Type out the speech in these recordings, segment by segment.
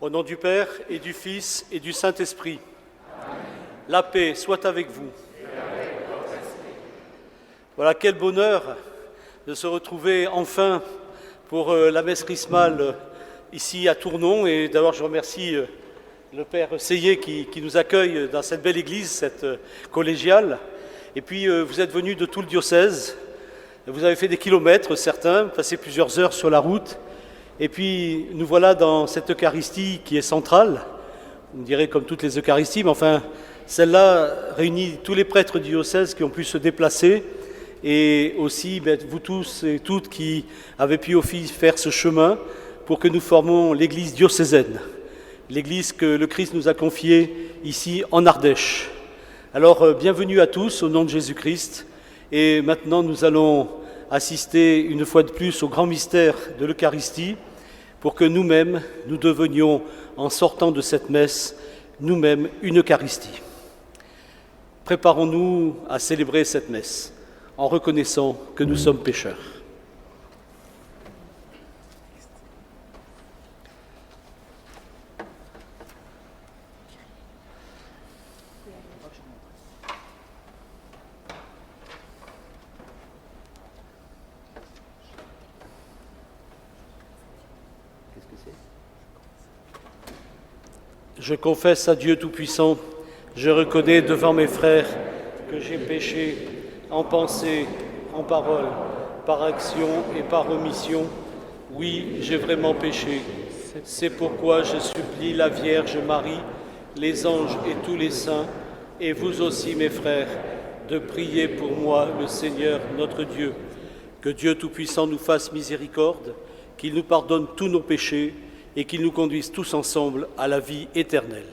Au nom du Père et du Fils et du Saint-Esprit, la paix soit avec vous. Voilà, quel bonheur de se retrouver enfin pour la messe chrismale ici à Tournon. Et d'abord, je remercie le Père Seyé qui nous accueille dans cette belle église, cette collégiale. Et puis, vous êtes venus de tout le diocèse. Vous avez fait des kilomètres, certains, passé plusieurs heures sur la route. Et puis, nous voilà dans cette Eucharistie qui est centrale. On dirait comme toutes les Eucharisties, mais enfin, celle-là réunit tous les prêtres du diocèse qui ont pu se déplacer. Et aussi, vous tous et toutes qui avez pu aussi faire ce chemin pour que nous formions l'église diocésaine. L'église que le Christ nous a confiée ici en Ardèche. Alors, bienvenue à tous au nom de Jésus-Christ. Et maintenant, nous allons assister une fois de plus au grand mystère de l'Eucharistie pour que nous-mêmes, nous devenions, en sortant de cette messe, nous-mêmes une Eucharistie. Préparons-nous à célébrer cette messe en reconnaissant que nous sommes pécheurs. Je confesse à Dieu Tout-Puissant, je reconnais devant mes frères que j'ai péché en pensée, en parole, par action et par omission. Oui, j'ai vraiment péché. C'est pourquoi je supplie la Vierge Marie, les anges et tous les saints, et vous aussi mes frères, de prier pour moi le Seigneur notre Dieu. Que Dieu Tout-Puissant nous fasse miséricorde, qu'il nous pardonne tous nos péchés, et qu'il nous conduise tous ensemble à la vie éternelle.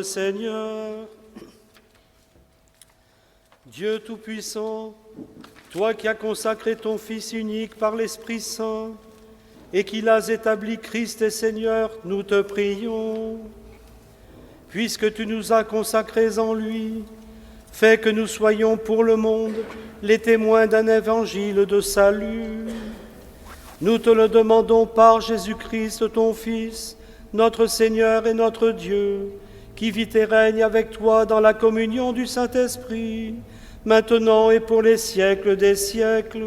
Seigneur. Dieu Tout-Puissant, toi qui as consacré ton Fils unique par l'Esprit Saint et qui l'as établi Christ et Seigneur, nous te prions. Puisque tu nous as consacrés en lui, fais que nous soyons pour le monde les témoins d'un évangile de salut. Nous te le demandons par Jésus-Christ, ton Fils, notre Seigneur et notre Dieu, qui vit et règne avec toi dans la communion du Saint-Esprit, maintenant et pour les siècles des siècles.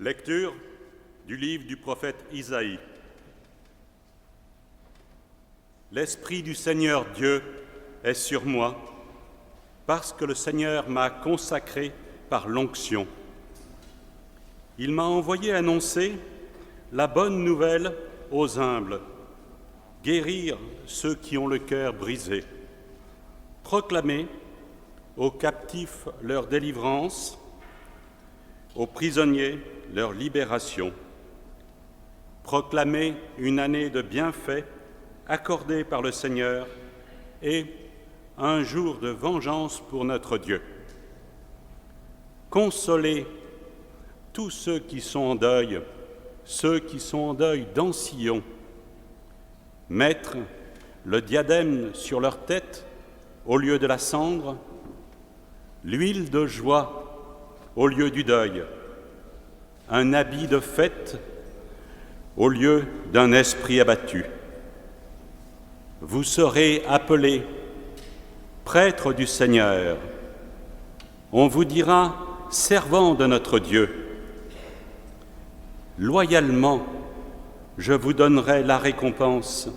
Lecture du livre du prophète Isaïe. L'Esprit du Seigneur Dieu est sur moi, parce que le Seigneur m'a consacré par l'onction. Il m'a envoyé annoncer la bonne nouvelle aux humbles, guérir ceux qui ont le cœur brisé, proclamer aux captifs leur délivrance, aux prisonniers leur libération, proclamer une année de bienfaits accordée par le Seigneur et un jour de vengeance pour notre Dieu. Consoler tous ceux qui sont en deuil dans Sion, mettre le diadème sur leur tête au lieu de la cendre, l'huile de joie au lieu du deuil, un habit de fête au lieu d'un esprit abattu. Vous serez appelés prêtres du Seigneur. On vous dira servants de notre Dieu. Loyalement, je vous donnerai la récompense.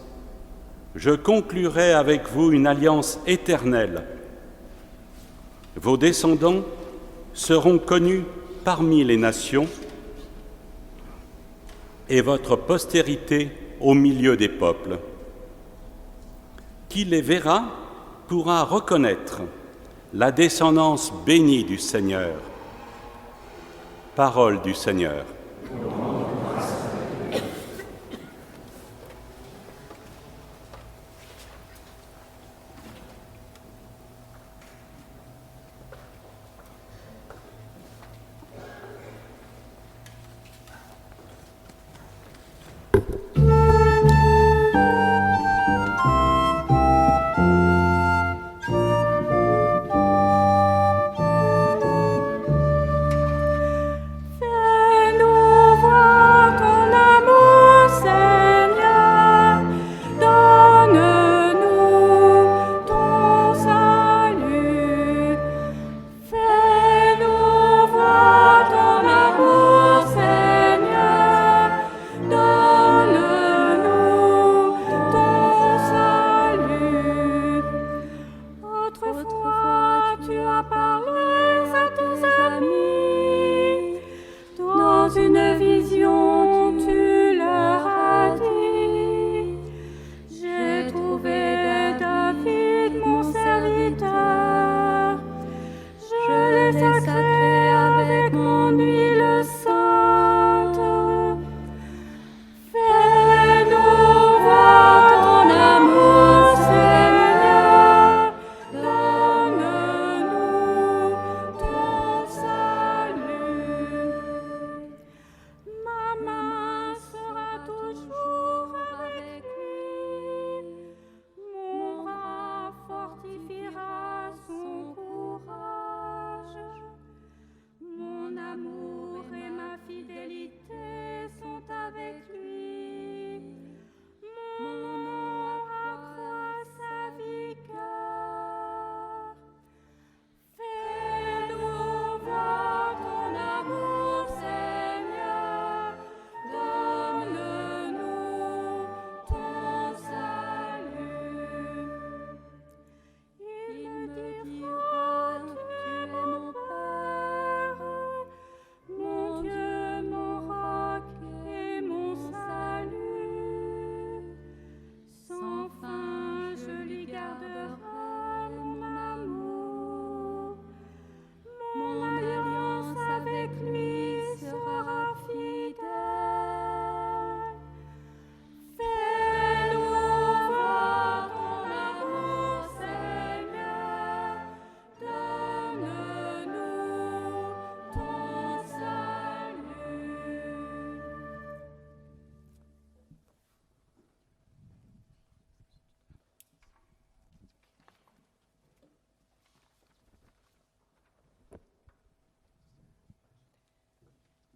Je conclurai avec vous une alliance éternelle. Vos descendants seront connus parmi les nations et votre postérité au milieu des peuples. Qui les verra pourra reconnaître la descendance bénie du Seigneur. Parole du Seigneur. Fais-nous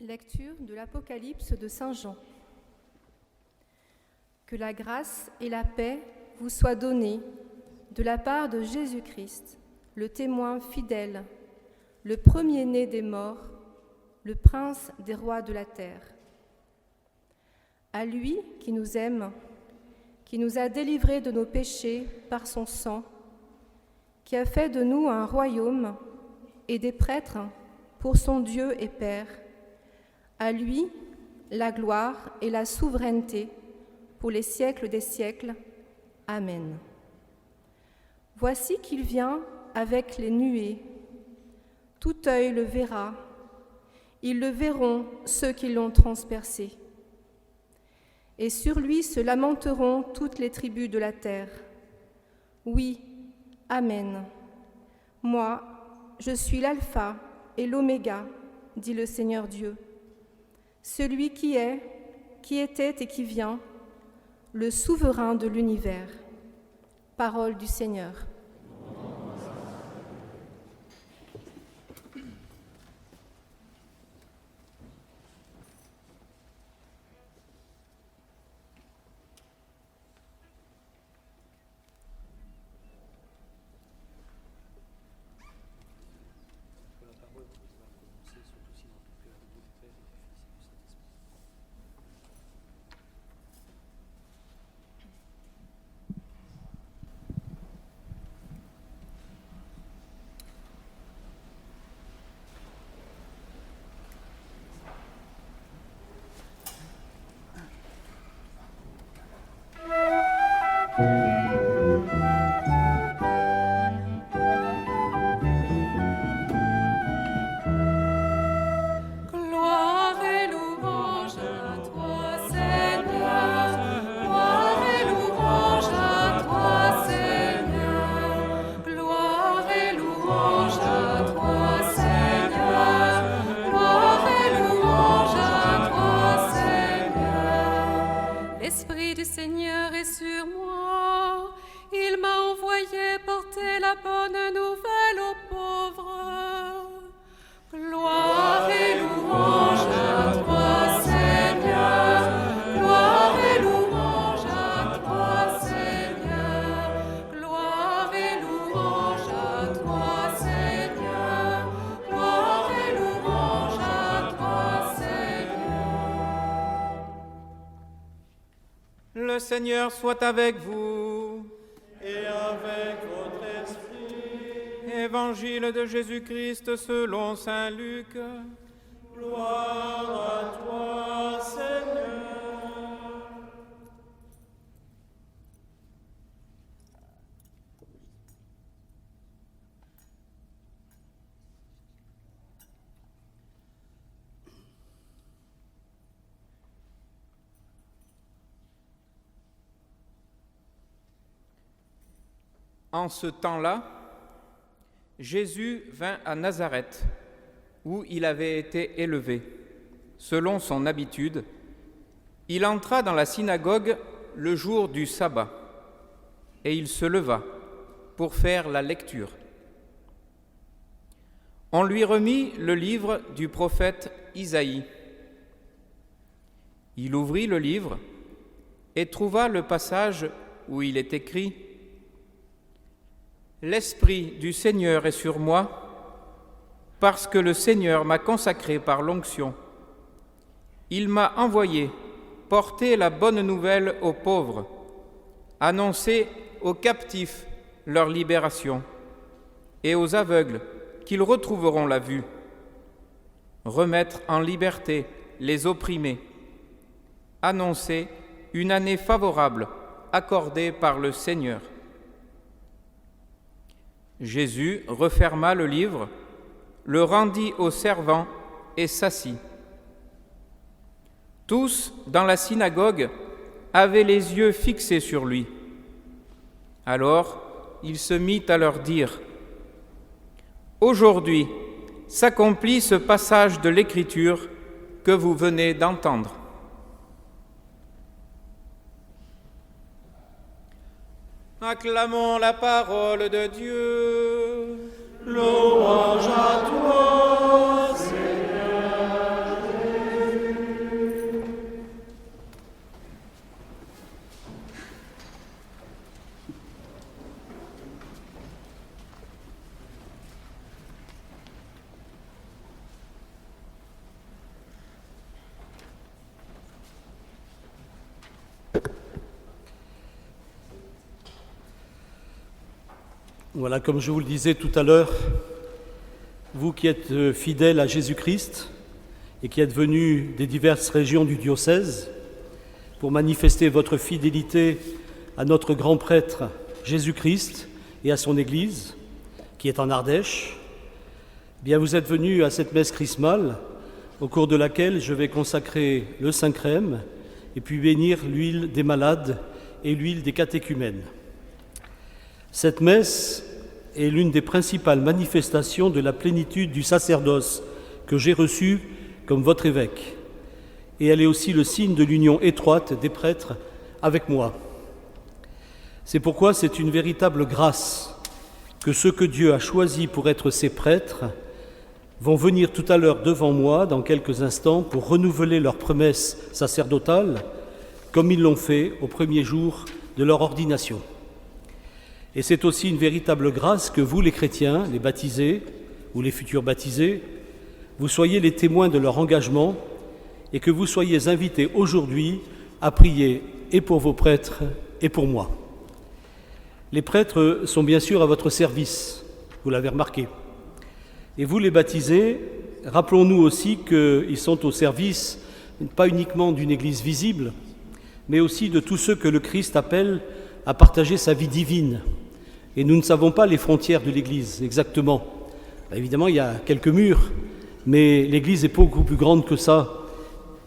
Lecture de l'Apocalypse de Saint Jean. Que la grâce et la paix vous soient données de la part de Jésus-Christ, le témoin fidèle, le premier-né des morts, le prince des rois de la terre. À lui qui nous aime, qui nous a délivrés de nos péchés par son sang, qui a fait de nous un royaume et des prêtres pour son Dieu et Père, à lui la gloire et la souveraineté pour les siècles des siècles. Amen. Voici qu'il vient avec les nuées. Tout œil le verra. Ils le verront, ceux qui l'ont transpercé. Et sur lui se lamenteront toutes les tribus de la terre. Oui, Amen. Moi, je suis l'Alpha et l'Oméga, dit le Seigneur Dieu, celui qui est, qui était et qui vient, le souverain de l'univers. Parole du Seigneur. L'Esprit du Seigneur est sur moi. Il m'a envoyé porter la bonne nouvelle aux pauvres. Gloire et louange à toi, Seigneur. Gloire et louange à toi, Seigneur. Gloire et louange à toi, Seigneur. Gloire et louange à toi, Seigneur. Le Seigneur soit avec vous. Et avec votre esprit. Évangile de Jésus-Christ selon saint Luc. Gloire à toi, Seigneur. En ce temps-là, Jésus vint à Nazareth, où il avait été élevé. Selon son habitude, il entra dans la synagogue le jour du sabbat, et il se leva pour faire la lecture. On lui remit le livre du prophète Isaïe. Il ouvrit le livre et trouva le passage où il est écrit « L'Esprit du Seigneur est sur moi, parce que le Seigneur m'a consacré par l'onction. Il m'a envoyé porter la bonne nouvelle aux pauvres, annoncer aux captifs leur libération, et aux aveugles qu'ils retrouveront la vue, remettre en liberté les opprimés, annoncer une année favorable accordée par le Seigneur. » Jésus referma le livre, le rendit aux servants et s'assit. Tous, dans la synagogue, avaient les yeux fixés sur lui. Alors, il se mit à leur dire : « Aujourd'hui s'accomplit ce passage de l'Écriture que vous venez d'entendre. » Acclamons la parole de Dieu. Louange à toi, Seigneur Voilà, comme je vous le disais tout à l'heure, vous qui êtes fidèles à Jésus-Christ et qui êtes venus des diverses régions du diocèse pour manifester votre fidélité à notre grand prêtre Jésus-Christ et à son Église, qui est en Ardèche, eh bien vous êtes venus à cette messe chrismale au cours de laquelle je vais consacrer le Saint-Crème et puis bénir l'huile des malades et l'huile des catéchumènes. Cette messe est l'une des principales manifestations de la plénitude du sacerdoce que j'ai reçu comme votre évêque. Et elle est aussi le signe de l'union étroite des prêtres avec moi. C'est pourquoi c'est une véritable grâce que ceux que Dieu a choisis pour être ses prêtres vont venir tout à l'heure devant moi, dans quelques instants, pour renouveler leur promesse sacerdotale, comme ils l'ont fait au premier jour de leur ordination. Et c'est aussi une véritable grâce que vous, les chrétiens, les baptisés ou les futurs baptisés, vous soyez les témoins de leur engagement et que vous soyez invités aujourd'hui à prier et pour vos prêtres et pour moi. Les prêtres sont bien sûr à votre service, vous l'avez remarqué. Et vous, les baptisés, rappelons-nous aussi qu'ils sont au service pas uniquement d'une Église visible, mais aussi de tous ceux que le Christ appelle à partager sa vie divine. Et nous ne savons pas les frontières de l'Église exactement. Évidemment, il y a quelques murs, mais l'Église est beaucoup plus grande que ça.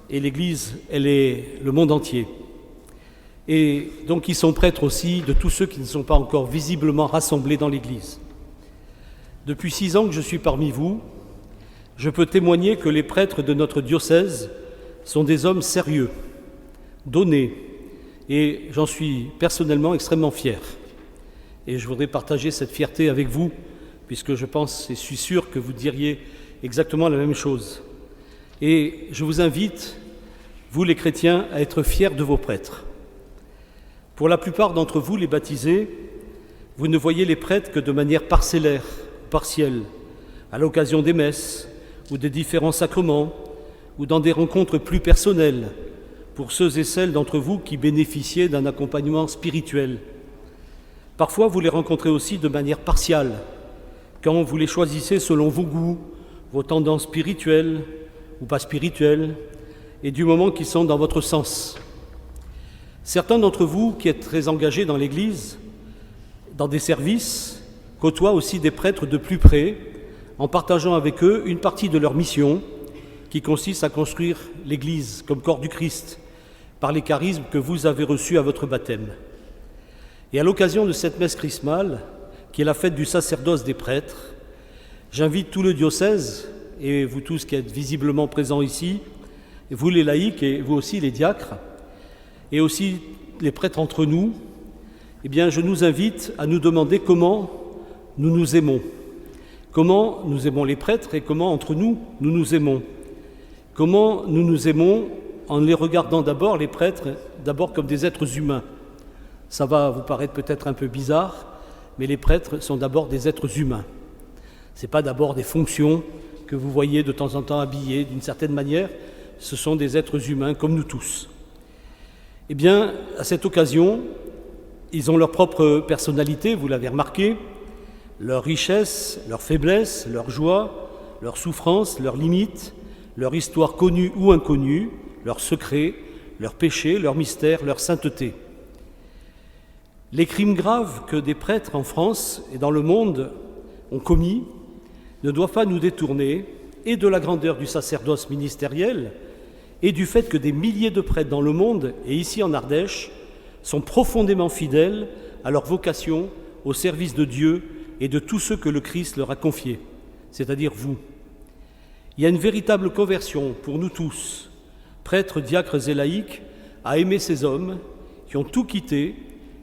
Et l'Église, elle est le monde entier. Et donc, ils sont prêtres aussi de tous ceux qui ne sont pas encore visiblement rassemblés dans l'Église. Depuis 6 ans que je suis parmi vous, je peux témoigner que les prêtres de notre diocèse sont des hommes sérieux, donnés, et j'en suis personnellement extrêmement fier. Et je voudrais partager cette fierté avec vous, puisque je pense et suis sûr que vous diriez exactement la même chose. Et je vous invite, vous les chrétiens, à être fiers de vos prêtres. Pour la plupart d'entre vous, les baptisés, vous ne voyez les prêtres que de manière parcellaire, partielle, à l'occasion des messes ou des différents sacrements, ou dans des rencontres plus personnelles, pour ceux et celles d'entre vous qui bénéficiaient d'un accompagnement spirituel. Parfois, vous les rencontrez aussi de manière partiale, quand vous les choisissez selon vos goûts, vos tendances spirituelles ou pas spirituelles, et du moment qui sont dans votre sens. Certains d'entre vous qui êtes très engagés dans l'Église, dans des services, côtoient aussi des prêtres de plus près, en partageant avec eux une partie de leur mission, qui consiste à construire l'Église comme corps du Christ, par les charismes que vous avez reçus à votre baptême. Et à l'occasion de cette messe chrismale, qui est la fête du sacerdoce des prêtres, j'invite tout le diocèse, et vous tous qui êtes visiblement présents ici, et vous les laïcs et vous aussi les diacres, et aussi les prêtres entre nous, eh bien je nous invite à nous demander comment nous nous aimons. Comment nous aimons les prêtres et comment entre nous, nous nous aimons. Comment nous nous aimons en les regardant d'abord, les prêtres, d'abord comme des êtres humains. Ça va vous paraître peut-être un peu bizarre, mais les prêtres sont d'abord des êtres humains. Ce n'est pas d'abord des fonctions que vous voyez de temps en temps habillées d'une certaine manière, ce sont des êtres humains comme nous tous. Eh bien, à cette occasion, ils ont leur propre personnalité, vous l'avez remarqué, leur richesse, leur faiblesse, leur joie, leur souffrance, leurs limites, leur histoire connue ou inconnue, leurs secrets, leurs péchés, leurs mystères, leur sainteté. Les crimes graves que des prêtres en France et dans le monde ont commis ne doivent pas nous détourner et de la grandeur du sacerdoce ministériel et du fait que des milliers de prêtres dans le monde et ici en Ardèche sont profondément fidèles à leur vocation au service de Dieu et de tous ceux que le Christ leur a confiés, c'est-à-dire vous. Il y a une véritable conversion pour nous tous, prêtres, diacres et laïcs, à aimer ces hommes qui ont tout quitté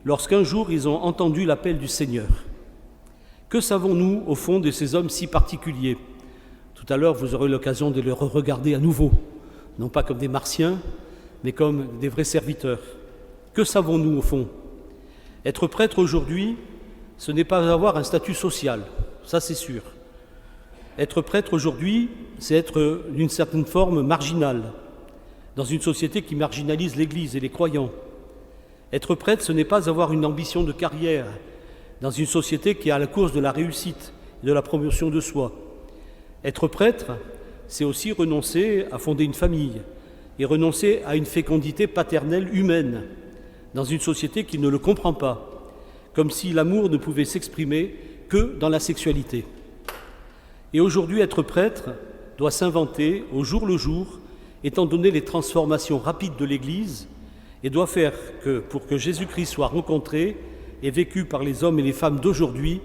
lorsqu'un jour ils ont entendu l'appel du Seigneur. Que savons-nous au fond de ces hommes si particuliers ? Tout à l'heure, vous aurez l'occasion de les regarder à nouveau, non pas comme des martiens, mais comme des vrais serviteurs. Que savons-nous au fond ? Être prêtre aujourd'hui, ce n'est pas avoir un statut social, ça c'est sûr. Être prêtre aujourd'hui, c'est être d'une certaine forme marginal, dans une société qui marginalise l'Église et les croyants. Être prêtre, ce n'est pas avoir une ambition de carrière, dans une société qui est à la course de la réussite et de la promotion de soi. Être prêtre, c'est aussi renoncer à fonder une famille et renoncer à une fécondité paternelle humaine dans une société qui ne le comprend pas, comme si l'amour ne pouvait s'exprimer que dans la sexualité. Et aujourd'hui, être prêtre doit s'inventer au jour le jour, étant donné les transformations rapides de l'Église, et doit faire que, pour que Jésus-Christ soit rencontré et vécu par les hommes et les femmes d'aujourd'hui,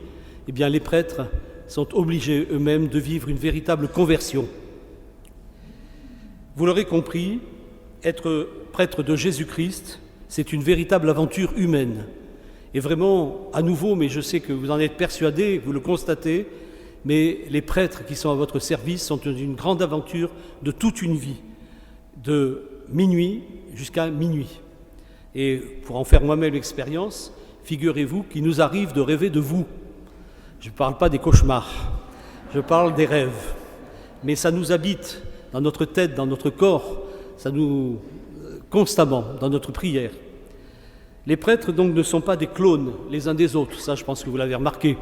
eh bien les prêtres sont obligés eux-mêmes de vivre une véritable conversion. Vous l'aurez compris, être prêtre de Jésus-Christ, c'est une véritable aventure humaine. Et vraiment, à nouveau, mais je sais que vous en êtes persuadés, vous le constatez, mais les prêtres qui sont à votre service sont une grande aventure de toute une vie, de minuit jusqu'à minuit. Et pour en faire moi-même l'expérience, figurez-vous qu'il nous arrive de rêver de vous. Je ne parle pas des cauchemars, je parle des rêves. Mais ça nous habite dans notre tête, dans notre corps, ça nous constamment dans notre prière. Les prêtres donc ne sont pas des clones les uns des autres, ça je pense que vous l'avez remarqué.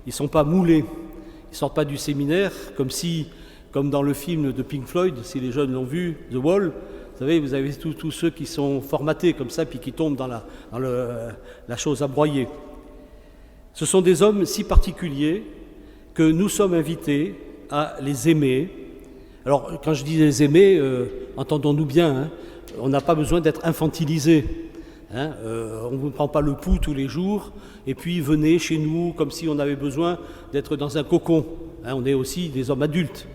Ils ne sont pas moulés, ils ne sortent pas du séminaire comme dans le film de Pink Floyd, si les jeunes l'ont vu, The Wall. Vous savez, vous avez tous ceux qui sont formatés comme ça, puis qui tombent dans la chose à broyer. Ce sont des hommes si particuliers que nous sommes invités à les aimer. Alors, quand je dis les aimer, entendons-nous bien, hein, on n'a pas besoin d'être infantilisé. Hein, on ne vous prend pas le pouls tous les jours, et puis venez chez nous comme si on avait besoin d'être dans un cocon. Hein, on est aussi des hommes adultes.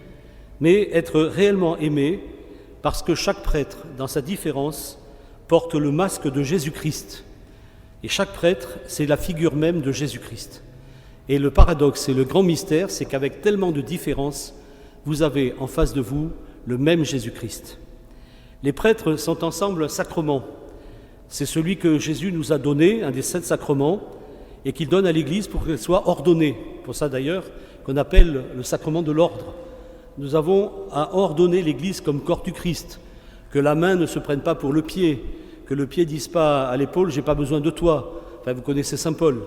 Mais être réellement aimé, parce que chaque prêtre, dans sa différence, porte le masque de Jésus-Christ. Et chaque prêtre, c'est la figure même de Jésus-Christ. Et le paradoxe et le grand mystère, c'est qu'avec tellement de différences, vous avez en face de vous le même Jésus-Christ. Les prêtres sont ensemble un sacrement. C'est celui que Jésus nous a donné, un des 7 sacrements, et qu'il donne à l'Église pour qu'elle soit ordonnée. Pour ça d'ailleurs qu'on appelle le sacrement de l'ordre. Nous avons à ordonner l'Église comme corps du Christ, que la main ne se prenne pas pour le pied, que le pied ne dise pas à l'épaule « j'ai pas besoin de toi ». Enfin, vous connaissez Saint Paul.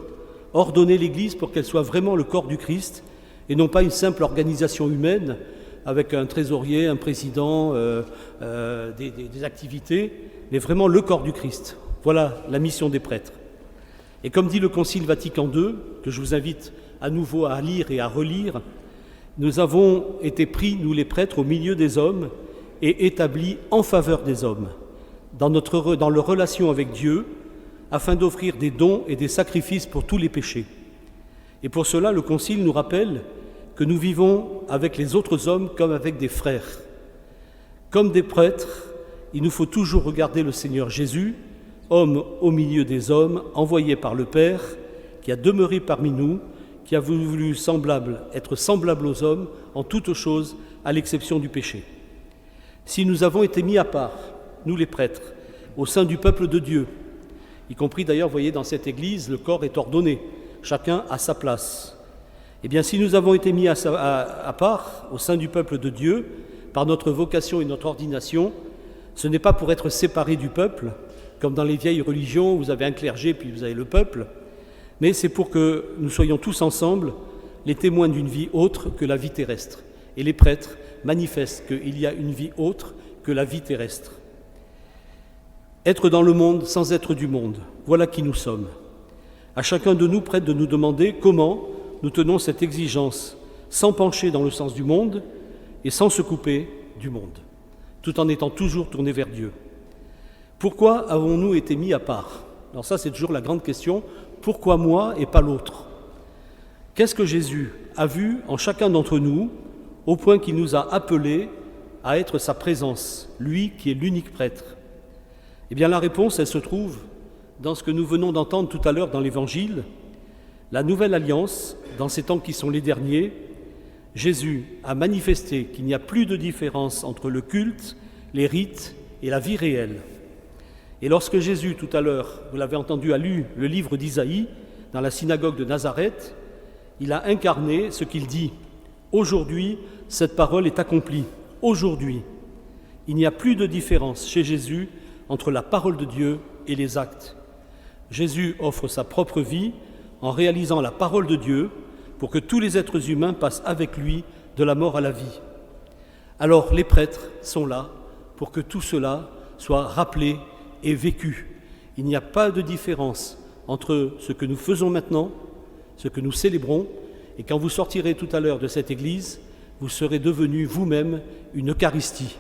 Ordonner l'Église pour qu'elle soit vraiment le corps du Christ et non pas une simple organisation humaine avec un trésorier, un président, des activités, mais vraiment le corps du Christ. Voilà la mission des prêtres. Et comme dit le Concile Vatican II, que je vous invite à nouveau à lire et à relire, nous avons été pris, nous les prêtres, au milieu des hommes et établis en faveur des hommes, dans leur relation avec Dieu, afin d'offrir des dons et des sacrifices pour tous les péchés. Et pour cela, le Concile nous rappelle que nous vivons avec les autres hommes comme avec des frères. Comme des prêtres, il nous faut toujours regarder le Seigneur Jésus, homme au milieu des hommes, envoyé par le Père, qui a demeuré parmi nous, qui a voulu être semblable aux hommes en toutes choses, à l'exception du péché. Si nous avons été mis à part, nous les prêtres, au sein du peuple de Dieu, y compris d'ailleurs, vous voyez, dans cette église, le corps est ordonné, chacun à sa place. Eh bien, si nous avons été mis à part, au sein du peuple de Dieu, par notre vocation et notre ordination, ce n'est pas pour être séparés du peuple, comme dans les vieilles religions, où vous avez un clergé puis vous avez le peuple, mais c'est pour que nous soyons tous ensemble les témoins d'une vie autre que la vie terrestre. Et les prêtres manifestent qu'il y a une vie autre que la vie terrestre. Être dans le monde sans être du monde, voilà qui nous sommes. À chacun de nous, prêtre, de nous demander comment nous tenons cette exigence, sans pencher dans le sens du monde et sans se couper du monde, tout en étant toujours tournés vers Dieu. Pourquoi avons-nous été mis à part ? Alors ça, c'est toujours la grande question. Pourquoi moi et pas l'autre ? Qu'est-ce que Jésus a vu en chacun d'entre nous, au point qu'il nous a appelés à être sa présence, lui qui est l'unique prêtre ? Eh bien, la réponse, elle se trouve dans ce que nous venons d'entendre tout à l'heure dans l'Évangile. La nouvelle alliance, dans ces temps qui sont les derniers, Jésus a manifesté qu'il n'y a plus de différence entre le culte, les rites et la vie réelle. Et lorsque Jésus, tout à l'heure, vous l'avez entendu, a lu le livre d'Isaïe dans la synagogue de Nazareth, il a incarné ce qu'il dit. Aujourd'hui, cette parole est accomplie. Aujourd'hui, il n'y a plus de différence chez Jésus entre la parole de Dieu et les actes. Jésus offre sa propre vie en réalisant la parole de Dieu pour que tous les êtres humains passent avec lui de la mort à la vie. Alors les prêtres sont là pour que tout cela soit rappelé et vécu. Il n'y a pas de différence entre ce que nous faisons maintenant, ce que nous célébrons, et quand vous sortirez tout à l'heure de cette église, vous serez devenus vous-même une Eucharistie.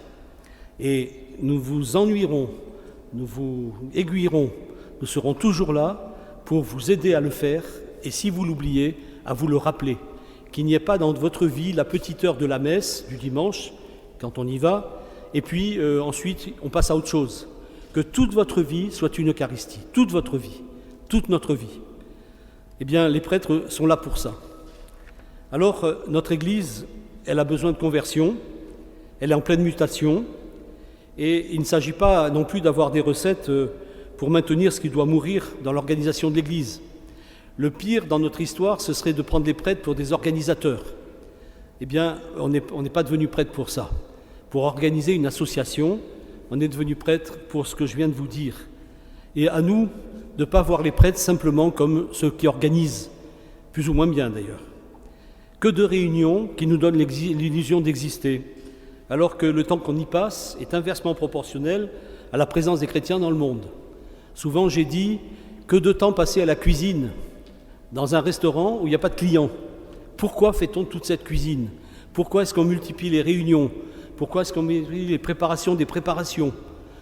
Et nous vous ennuierons, nous vous aiguillerons, nous serons toujours là pour vous aider à le faire, et si vous l'oubliez, à vous le rappeler. Qu'il n'y ait pas dans votre vie la petite heure de la messe du dimanche, quand on y va, et puis ensuite on passe à autre chose. Que toute votre vie soit une Eucharistie, toute votre vie, toute notre vie. Eh bien, les prêtres sont là pour ça. Alors, notre Église, elle a besoin de conversion, elle est en pleine mutation, et il ne s'agit pas non plus d'avoir des recettes pour maintenir ce qui doit mourir dans l'organisation de l'Église. Le pire dans notre histoire, ce serait de prendre les prêtres pour des organisateurs. Eh bien, on n'est pas devenu prêtre pour ça. Pour organiser une association, on est devenu prêtre pour ce que je viens de vous dire. Et à nous de ne pas voir les prêtres simplement comme ceux qui organisent, plus ou moins bien d'ailleurs. Que de réunions qui nous donnent l'illusion d'exister, alors que le temps qu'on y passe est inversement proportionnel à la présence des chrétiens dans le monde. Souvent j'ai dit, que de temps passé à la cuisine, dans un restaurant où il n'y a pas de clients. Pourquoi fait-on toute cette cuisine? Pourquoi est-ce qu'on multiplie les réunions? Pourquoi est-ce qu'on multiplie les préparations des préparations?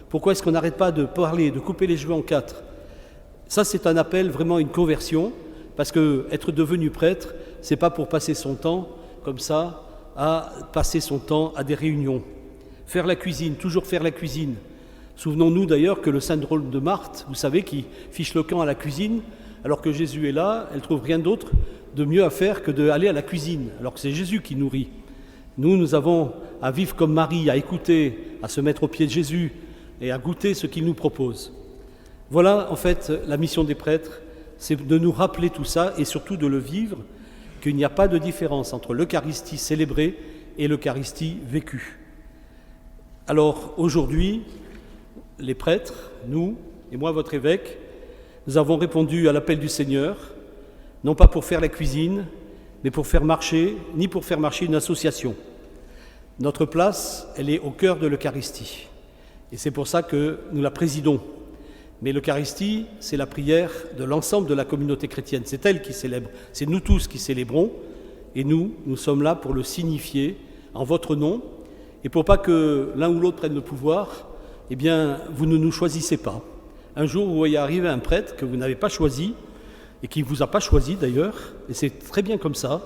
Pourquoi est-ce qu'on n'arrête pas de parler, de couper les cheveux en quatre? Ça, c'est un appel vraiment à une conversion, parce que être devenu prêtre, c'est pas pour passer son temps comme ça, à passer son temps à des réunions. Faire la cuisine, toujours faire la cuisine. Souvenons-nous d'ailleurs que le syndrome de Marthe, vous savez, qui fiche le camp à la cuisine, alors que Jésus est là, elle trouve rien d'autre de mieux à faire que d'aller à la cuisine, alors que c'est Jésus qui nourrit. Nous avons à vivre comme Marie, à écouter, à se mettre aux pieds de Jésus et à goûter ce qu'il nous propose. Voilà, en fait, la mission des prêtres, c'est de nous rappeler tout ça et surtout de le vivre, qu'il n'y a pas de différence entre l'Eucharistie célébrée et l'Eucharistie vécue. Alors, aujourd'hui, les prêtres, nous, et moi, votre évêque, nous avons répondu à l'appel du Seigneur, non pas pour faire la cuisine, mais pour faire marcher, ni pour faire marcher une association. Notre place, elle est au cœur de l'Eucharistie. Et c'est pour ça que nous la présidons. Mais l'Eucharistie, c'est la prière de l'ensemble de la communauté chrétienne. C'est elle qui célèbre. C'est nous tous qui célébrons. Et nous sommes là pour le signifier en votre nom. Et pour pas que l'un ou l'autre prenne le pouvoir, eh bien, vous ne nous choisissez pas. Un jour, vous voyez arriver un prêtre que vous n'avez pas choisi, et qui ne vous a pas choisi d'ailleurs, et c'est très bien comme ça.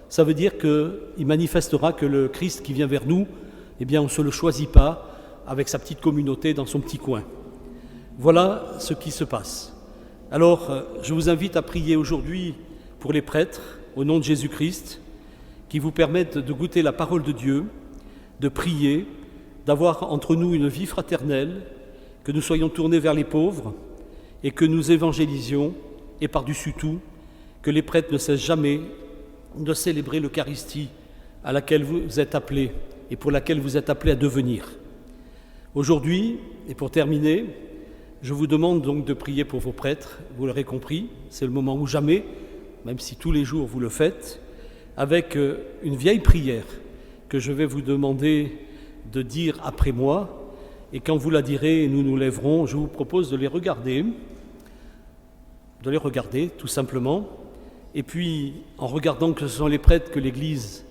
Ça veut dire qu'il manifestera que le Christ qui vient vers nous, eh bien, on ne se le choisit pas avec sa petite communauté dans son petit coin. Voilà ce qui se passe. Alors, je vous invite à prier aujourd'hui pour les prêtres, au nom de Jésus-Christ, qui vous permettent de goûter la parole de Dieu, de prier, d'avoir entre nous une vie fraternelle, que nous soyons tournés vers les pauvres et que nous évangélisions, et par-dessus tout, que les prêtres ne cessent jamais de célébrer l'Eucharistie à laquelle vous êtes appelés et pour laquelle vous êtes appelés à devenir. Aujourd'hui, et pour terminer, je vous demande donc de prier pour vos prêtres, vous l'aurez compris, c'est le moment ou jamais, même si tous les jours vous le faites, avec une vieille prière que je vais vous demander de dire après moi, et quand vous la direz et nous nous lèverons, je vous propose de les regarder tout simplement, et puis en regardant que ce sont les prêtres que l'Église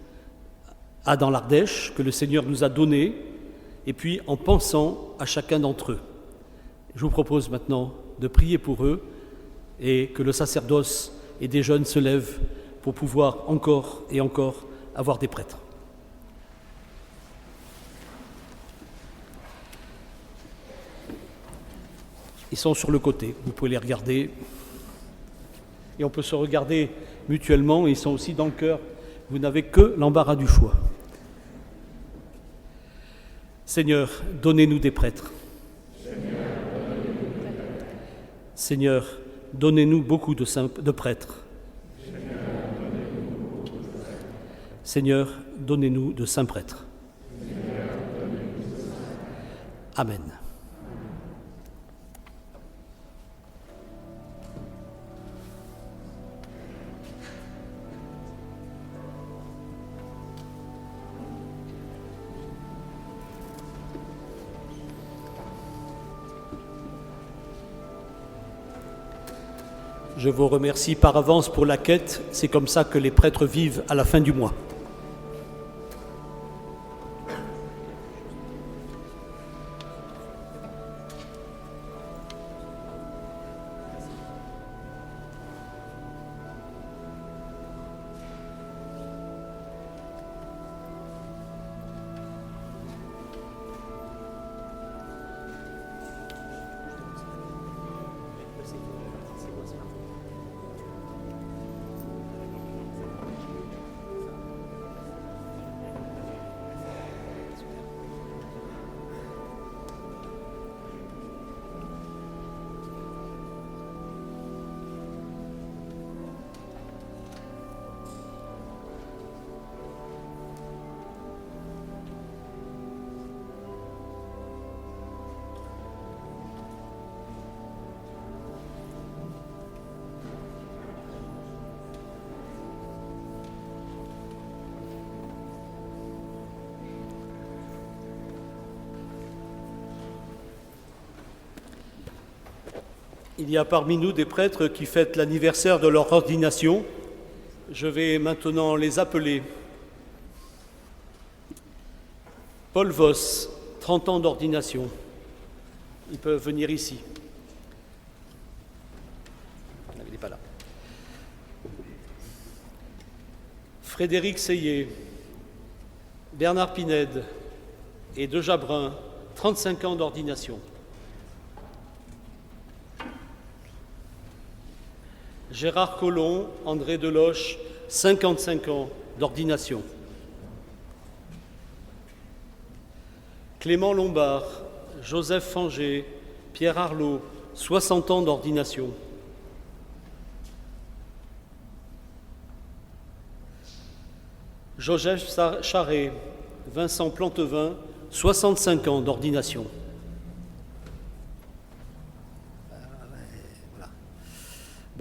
a dans l'Ardèche, que le Seigneur nous a donnés, et puis en pensant à chacun d'entre eux. Je vous propose maintenant de prier pour eux et que le sacerdoce et des jeunes se lèvent pour pouvoir encore et encore avoir des prêtres. Ils sont sur le côté, vous pouvez les regarder. Et on peut se regarder mutuellement, et ils sont aussi dans le cœur. Vous n'avez que l'embarras du choix. Seigneur, donnez-nous des prêtres. Seigneur, donnez-nous beaucoup de prêtres. Seigneur, donnez-nous de saints prêtres. Amen. Je vous remercie par avance pour la quête. C'est comme ça que les prêtres vivent à la fin du mois. Il y a parmi nous des prêtres qui fêtent l'anniversaire de leur ordination. Je vais maintenant les appeler. Paul Voss, 30 ans d'ordination. Ils peuvent venir ici. Il n'est pas là. Frédéric Seyé, Bernard Pinède et Deja Brun, 35 ans d'ordination. Gérard Collomb, André Deloche, 55 ans d'ordination. Clément Lombard, Joseph Fanger, Pierre Arlot, 60 ans d'ordination. Joseph Charret, Vincent Plantevin, 65 ans d'ordination.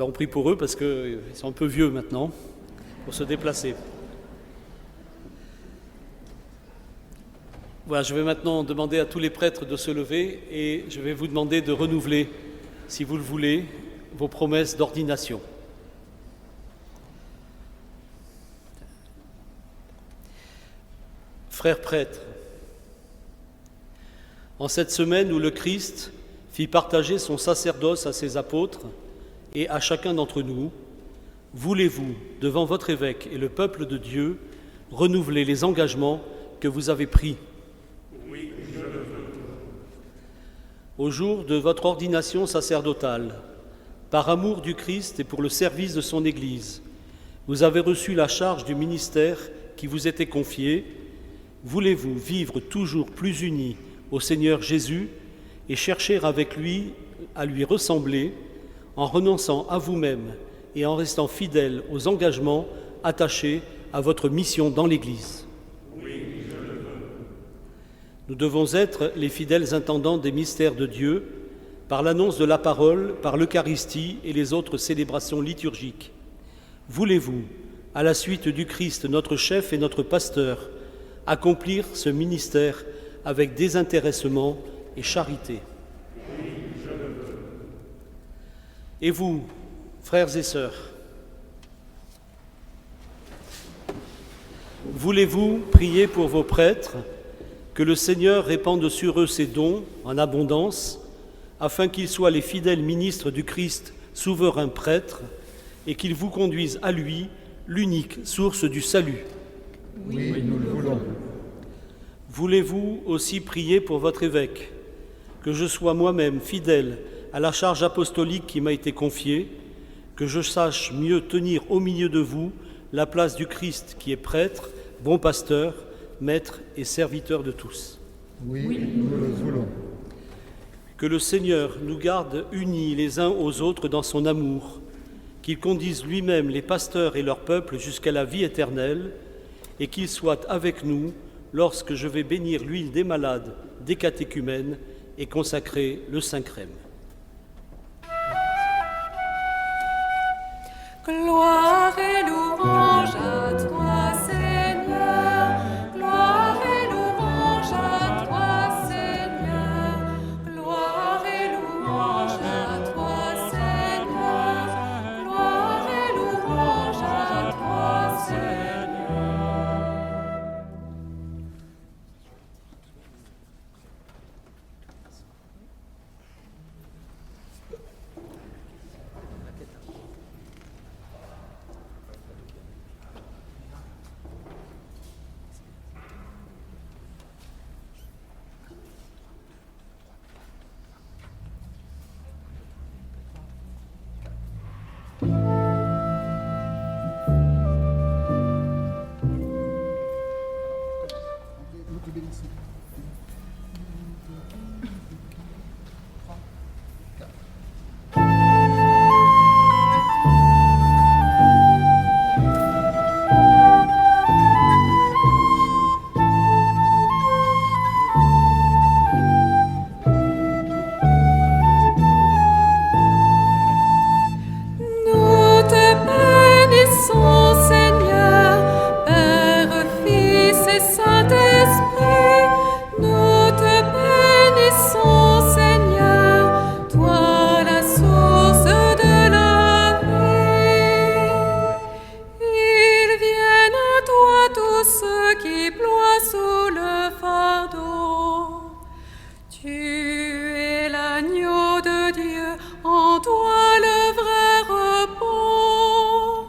On prie pour eux parce qu'ils sont un peu vieux maintenant pour se déplacer. Voilà, je vais maintenant demander à tous les prêtres de se lever et je vais vous demander de renouveler, si vous le voulez, vos promesses d'ordination. Frères prêtres, en cette semaine où le Christ fit partager son sacerdoce à ses apôtres, et à chacun d'entre nous, voulez-vous, devant votre évêque et le peuple de Dieu, renouveler les engagements que vous avez pris? Oui, je le veux. Au jour de votre ordination sacerdotale, par amour du Christ et pour le service de son Église, vous avez reçu la charge du ministère qui vous était confié. Voulez-vous vivre toujours plus unis au Seigneur Jésus et chercher avec lui à lui ressembler, en renonçant à vous-même et en restant fidèle aux engagements attachés à votre mission dans l'Église? Oui, je le veux. Nous devons être les fidèles intendants des mystères de Dieu par l'annonce de la parole, par l'Eucharistie et les autres célébrations liturgiques. Voulez-vous, à la suite du Christ, notre chef et notre pasteur, accomplir ce ministère avec désintéressement et charité? Et vous, frères et sœurs, voulez-vous prier pour vos prêtres, que le Seigneur répande sur eux ses dons en abondance, afin qu'ils soient les fidèles ministres du Christ, souverain prêtre, et qu'ils vous conduisent à lui, l'unique source du salut? Oui, nous le voulons. Voulez-vous aussi prier pour votre évêque, que je sois moi-même fidèle à la charge apostolique qui m'a été confiée, que je sache mieux tenir au milieu de vous la place du Christ qui est prêtre, bon pasteur, maître et serviteur de tous? Oui, nous le voulons. Que le Seigneur nous garde unis les uns aux autres dans son amour, qu'il conduise lui-même les pasteurs et leur peuple jusqu'à la vie éternelle, et qu'il soit avec nous lorsque je vais bénir l'huile des malades, des catéchumènes et consacrer le Saint-Crème. Gloire et louange à toi, Seigneur. Gloire et louange à toi, Seigneur. Gloire et louange à toi, Seigneur. Nous te bénissons, Seigneur, Père, Fils et Saint-Esprit. Nous te bénissons, Seigneur, toi la source de la vie. Ils viennent à toi tous ceux qui ploient sous le fardeau. Tu es l'agneau de Dieu, en toi le vrai repos.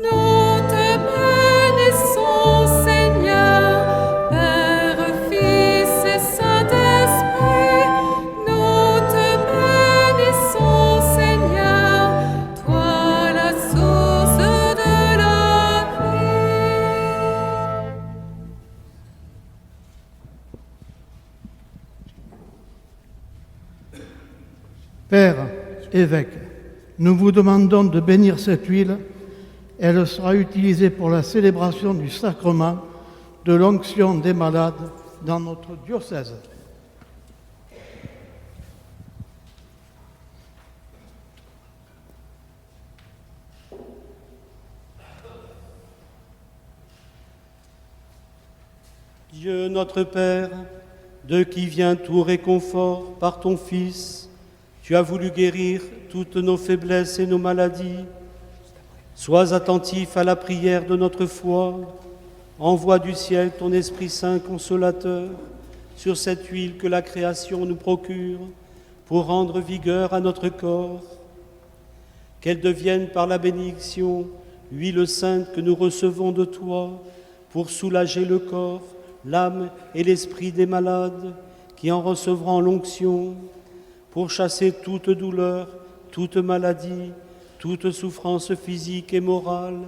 Nous te bénissons, Seigneur, Père, Fils et Saint-Esprit. Nous te bénissons, Seigneur, toi la source de la vie. Père, évêque, nous vous demandons de bénir cette huile. Elle sera utilisée pour la célébration du sacrement de l'onction des malades dans notre diocèse. Dieu notre Père, de qui vient tout réconfort par ton Fils, tu as voulu guérir toutes nos faiblesses et nos maladies. Sois attentif à la prière de notre foi. Envoie du ciel ton Esprit Saint consolateur sur cette huile que la création nous procure pour rendre vigueur à notre corps. Qu'elle devienne par la bénédiction huile sainte que nous recevons de toi pour soulager le corps, l'âme et l'esprit des malades qui en recevront l'onction, pour chasser toute douleur, toute maladie, toute souffrance physique et morale.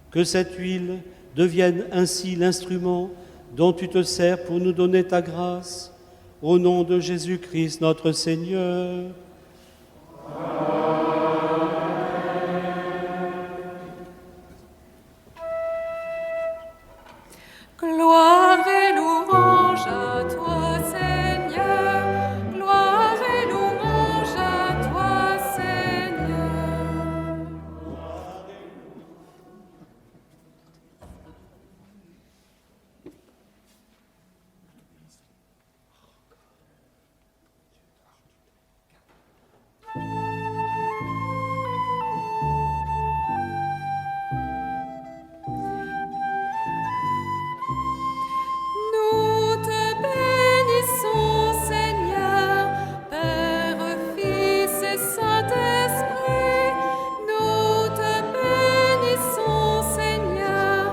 Que cette huile devienne ainsi l'instrument dont tu te sers pour nous donner ta grâce, au nom de Jésus-Christ notre Seigneur. Gloire et louange à toi, Seigneur. Gloire et louange à toi, Seigneur. Nous te bénissons, Seigneur, Père, Fils et Saint-Esprit. Nous te bénissons, Seigneur,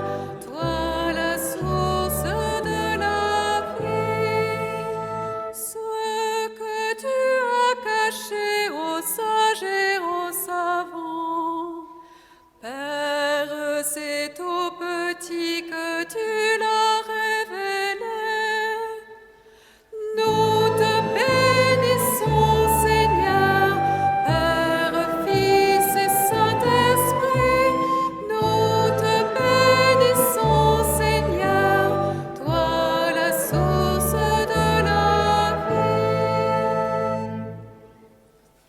toi la source de la vie. Ce que tu as caché aux sages et aux savants, Père, c'est aux petits que tu l'as révélé. Nous te bénissons, Seigneur, Père, Fils et Saint-Esprit. Nous te bénissons, Seigneur, toi la source de la vie.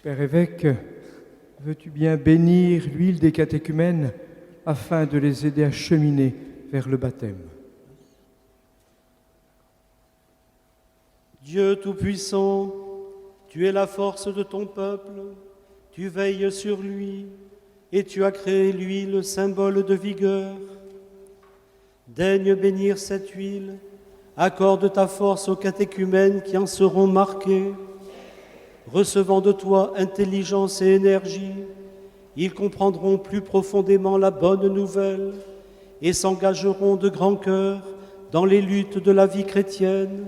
Père évêque, veux-tu bien bénir l'huile des catéchumènes afin de les aider à cheminer vers le baptême? Dieu Tout-Puissant, tu es la force de ton peuple, tu veilles sur lui et tu as créé l'huile, symbole de vigueur. Daigne bénir cette huile, accorde ta force aux catéchumènes qui en seront marqués. Recevant de toi intelligence et énergie, ils comprendront plus profondément la bonne nouvelle et s'engageront de grand cœur dans les luttes de la vie chrétienne.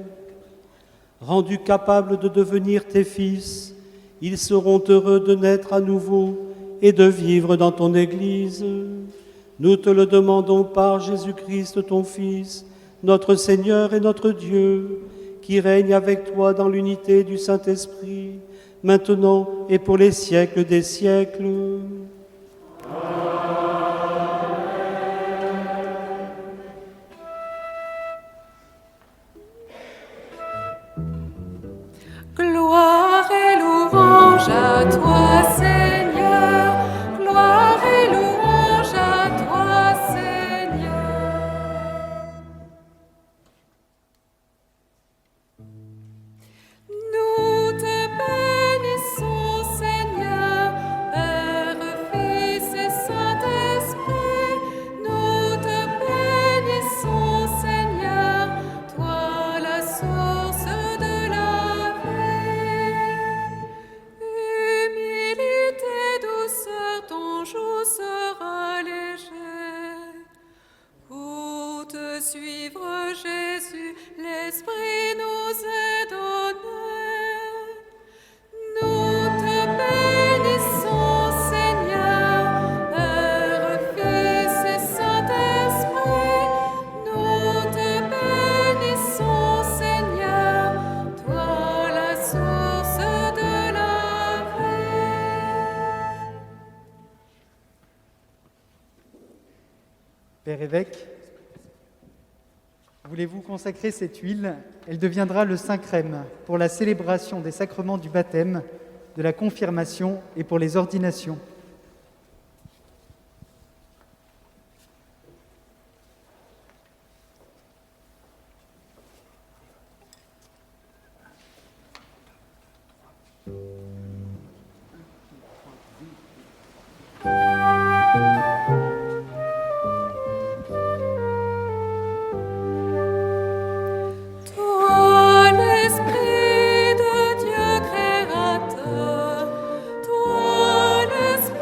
Rendus capables de devenir tes fils, ils seront heureux de naître à nouveau et de vivre dans ton Église. Nous te le demandons par Jésus-Christ, ton Fils, notre Seigneur et notre Dieu, qui règne avec toi dans l'unité du Saint-Esprit, maintenant et pour les siècles des siècles. Gloire et louange à toi, Seigneur. Gloire et louange à toi, Seigneur. Nous te bénissons, Seigneur, Père, Fils et Saint-Esprit. Nous te bénissons, Seigneur, toi la source de la vie. Humilité, douceur, ton joug sera léger. Pour te suivre, Jésus, l'Esprit nous est donné. Nous te bénissons, Seigneur, Père, Fils et Saint-Esprit. Nous te bénissons, Seigneur, toi la source de la vie. Père évêque, voulez-vous consacrer cette huile? Elle deviendra le saint crème pour la célébration des sacrements du baptême, de la confirmation et pour les ordinations. Toi, l'Esprit de Dieu créateur, toi, l'Esprit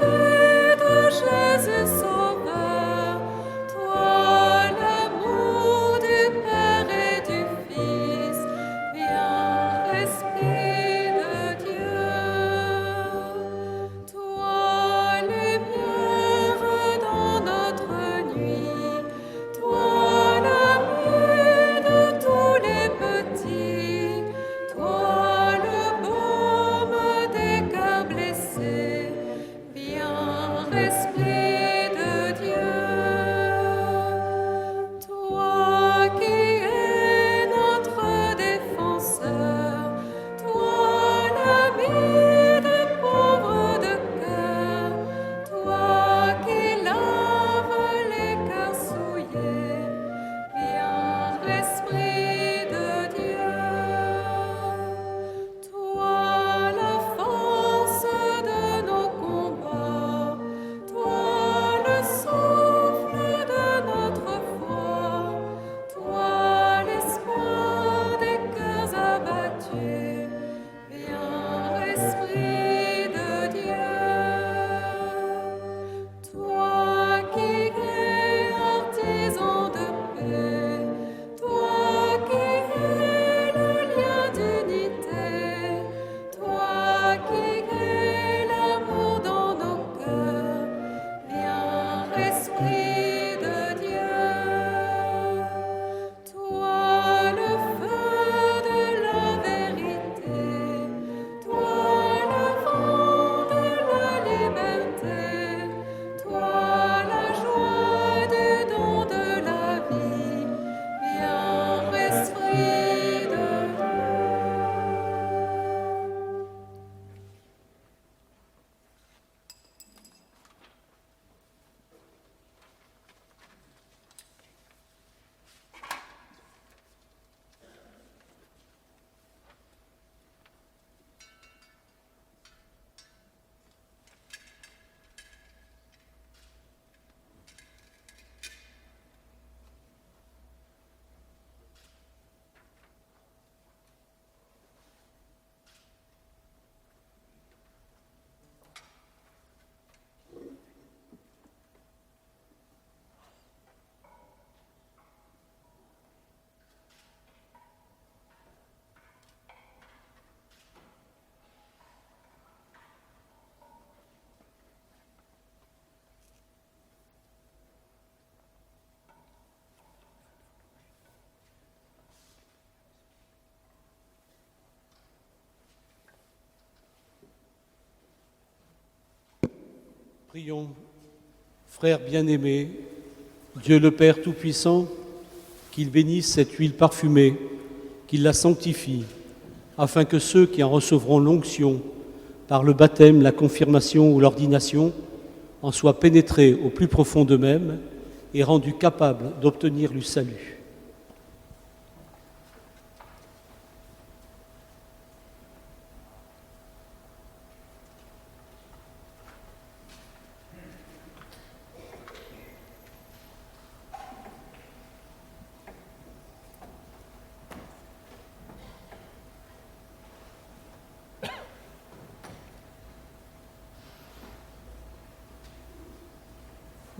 Prions, frères bien-aimés, Dieu le Père Tout-Puissant, qu'il bénisse cette huile parfumée, qu'il la sanctifie, afin que ceux qui en recevront l'onction par le baptême, la confirmation ou l'ordination en soient pénétrés au plus profond d'eux-mêmes et rendus capables d'obtenir le salut.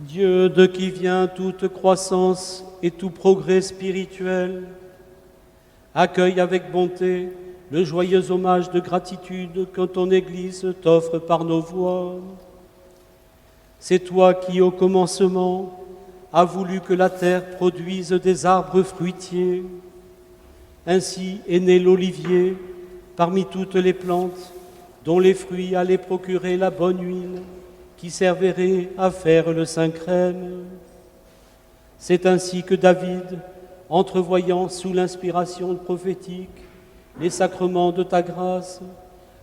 Dieu de qui vient toute croissance et tout progrès spirituel, accueille avec bonté le joyeux hommage de gratitude que ton Église t'offre par nos voix. C'est toi qui, au commencement, as voulu que la terre produise des arbres fruitiers. Ainsi est né l'olivier parmi toutes les plantes, dont les fruits allaient procurer la bonne huile qui servirait à faire le saint crème. C'est ainsi que David, entrevoyant sous l'inspiration prophétique les sacrements de ta grâce,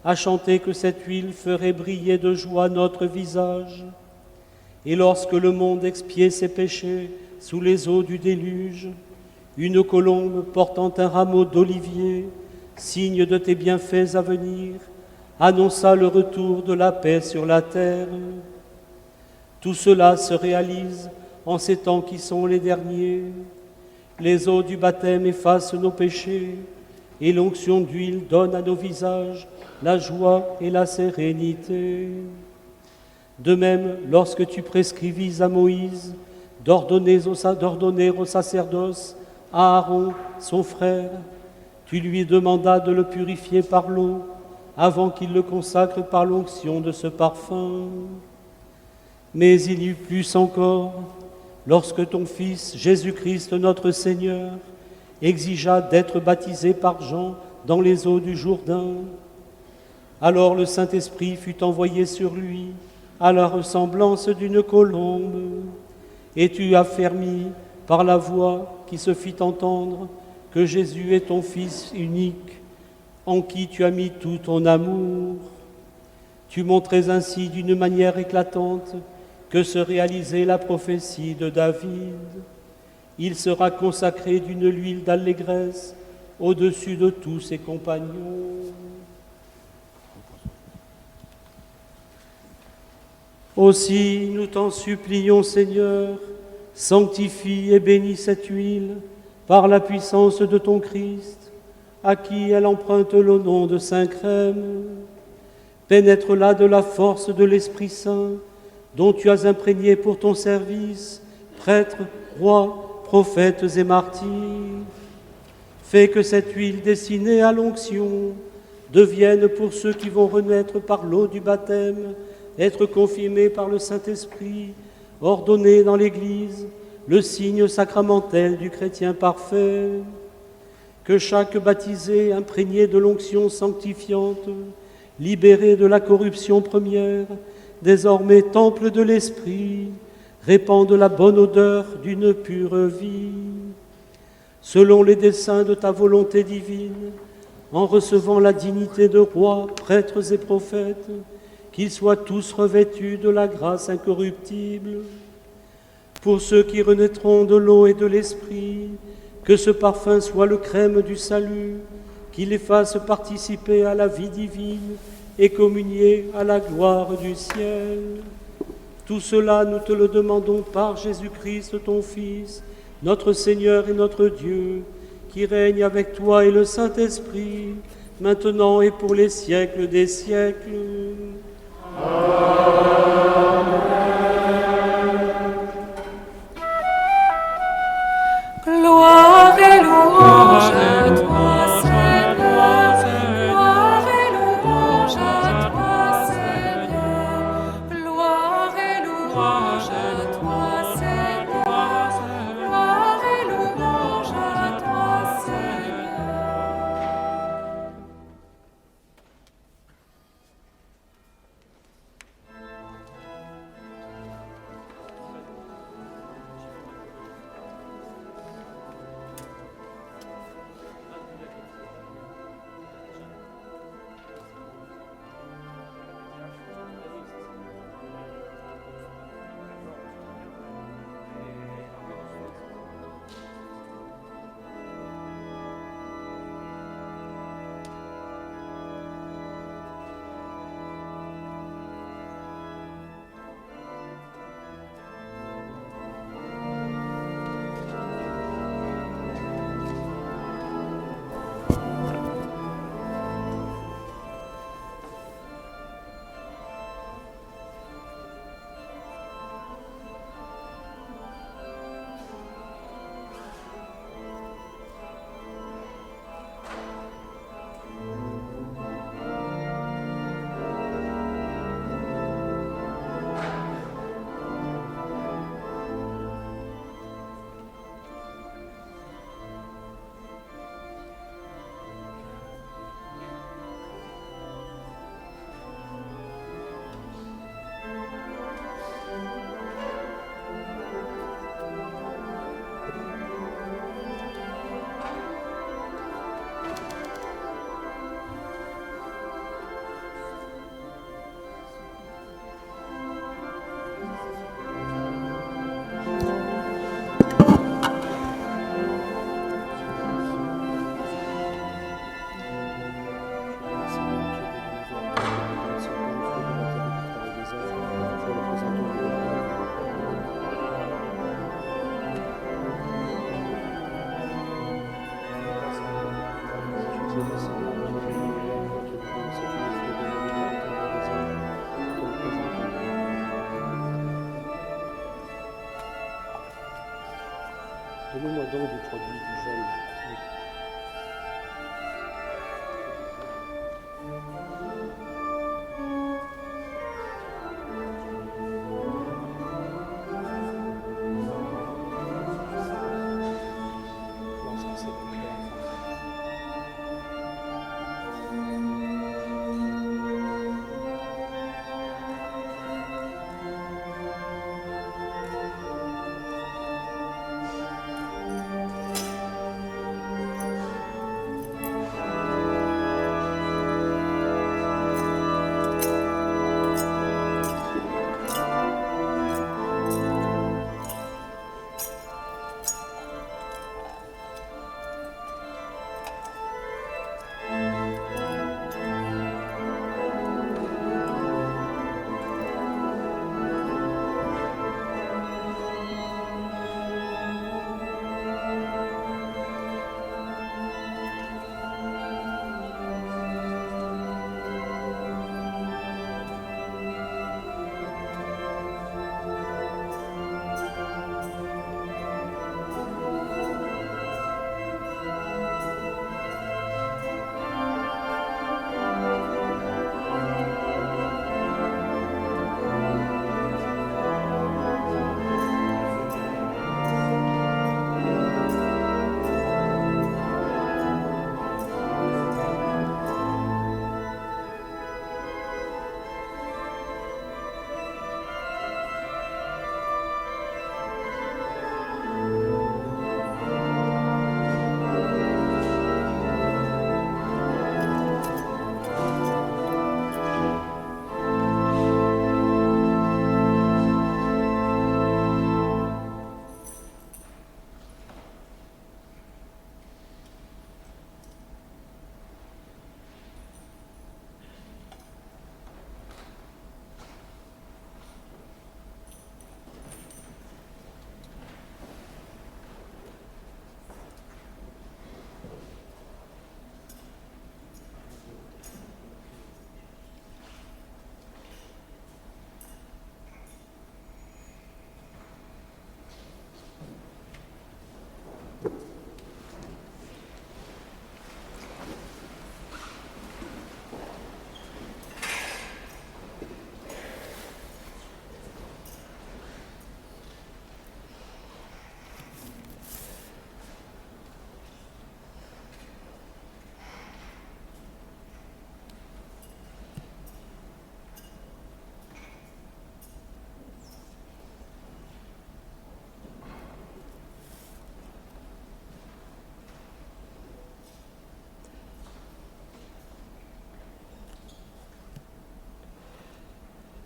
a chanté que cette huile ferait briller de joie notre visage. Et lorsque le monde expiait ses péchés sous les eaux du déluge, une colombe portant un rameau d'olivier, signe de tes bienfaits à venir, annonça le retour de la paix sur la terre. Tout cela se réalise en ces temps qui sont les derniers. Les eaux du baptême effacent nos péchés, et l'onction d'huile donne à nos visages la joie et la sérénité. De même, lorsque tu prescrivis à Moïse d'ordonner au sacerdoce à Aaron, son frère, tu lui demandas de le purifier par l'eau avant qu'il le consacre par l'onction de ce parfum. Mais il y eut plus encore, lorsque ton Fils, Jésus-Christ notre Seigneur, exigea d'être baptisé par Jean dans les eaux du Jourdain. Alors le Saint-Esprit fut envoyé sur lui à la ressemblance d'une colombe, et tu affermis par la voix qui se fit entendre que Jésus est ton Fils unique, en qui tu as mis tout ton amour. Tu montrais ainsi d'une manière éclatante que se réalisait la prophétie de David. Il sera consacré d'une huile d'allégresse au-dessus de tous ses compagnons. Aussi, nous t'en supplions, Seigneur, sanctifie et bénis cette huile par la puissance de ton Christ, à qui elle emprunte le nom de Saint Crème. Pénètre-la de la force de l'Esprit Saint, dont tu as imprégné pour ton service, prêtres, rois, prophètes et martyrs. Fais que cette huile destinée à l'onction devienne pour ceux qui vont renaître par l'eau du baptême, être confirmés par le Saint-Esprit, ordonnés dans l'Église, le signe sacramentel du chrétien parfait. Que chaque baptisé imprégné de l'onction sanctifiante, libéré de la corruption première, désormais temple de l'Esprit, répande la bonne odeur d'une pure vie. Selon les desseins de ta volonté divine, en recevant la dignité de rois, prêtres et prophètes, qu'ils soient tous revêtus de la grâce incorruptible. Pour ceux qui renaîtront de l'eau et de l'Esprit, que ce parfum soit le crème du salut, qui les fasse participer à la vie divine et communier à la gloire du ciel. Tout cela, nous te le demandons par Jésus-Christ, ton Fils, notre Seigneur et notre Dieu, qui règne avec toi et le Saint-Esprit, maintenant et pour les siècles des siècles. Gloire et louange à toi, Seigneur. Gloire et louange à toi, Seigneur. Gloire et louange à toi, Seigneur. Gloire et louange à toi, Seigneur. Donnez-moi donc du produit du gel.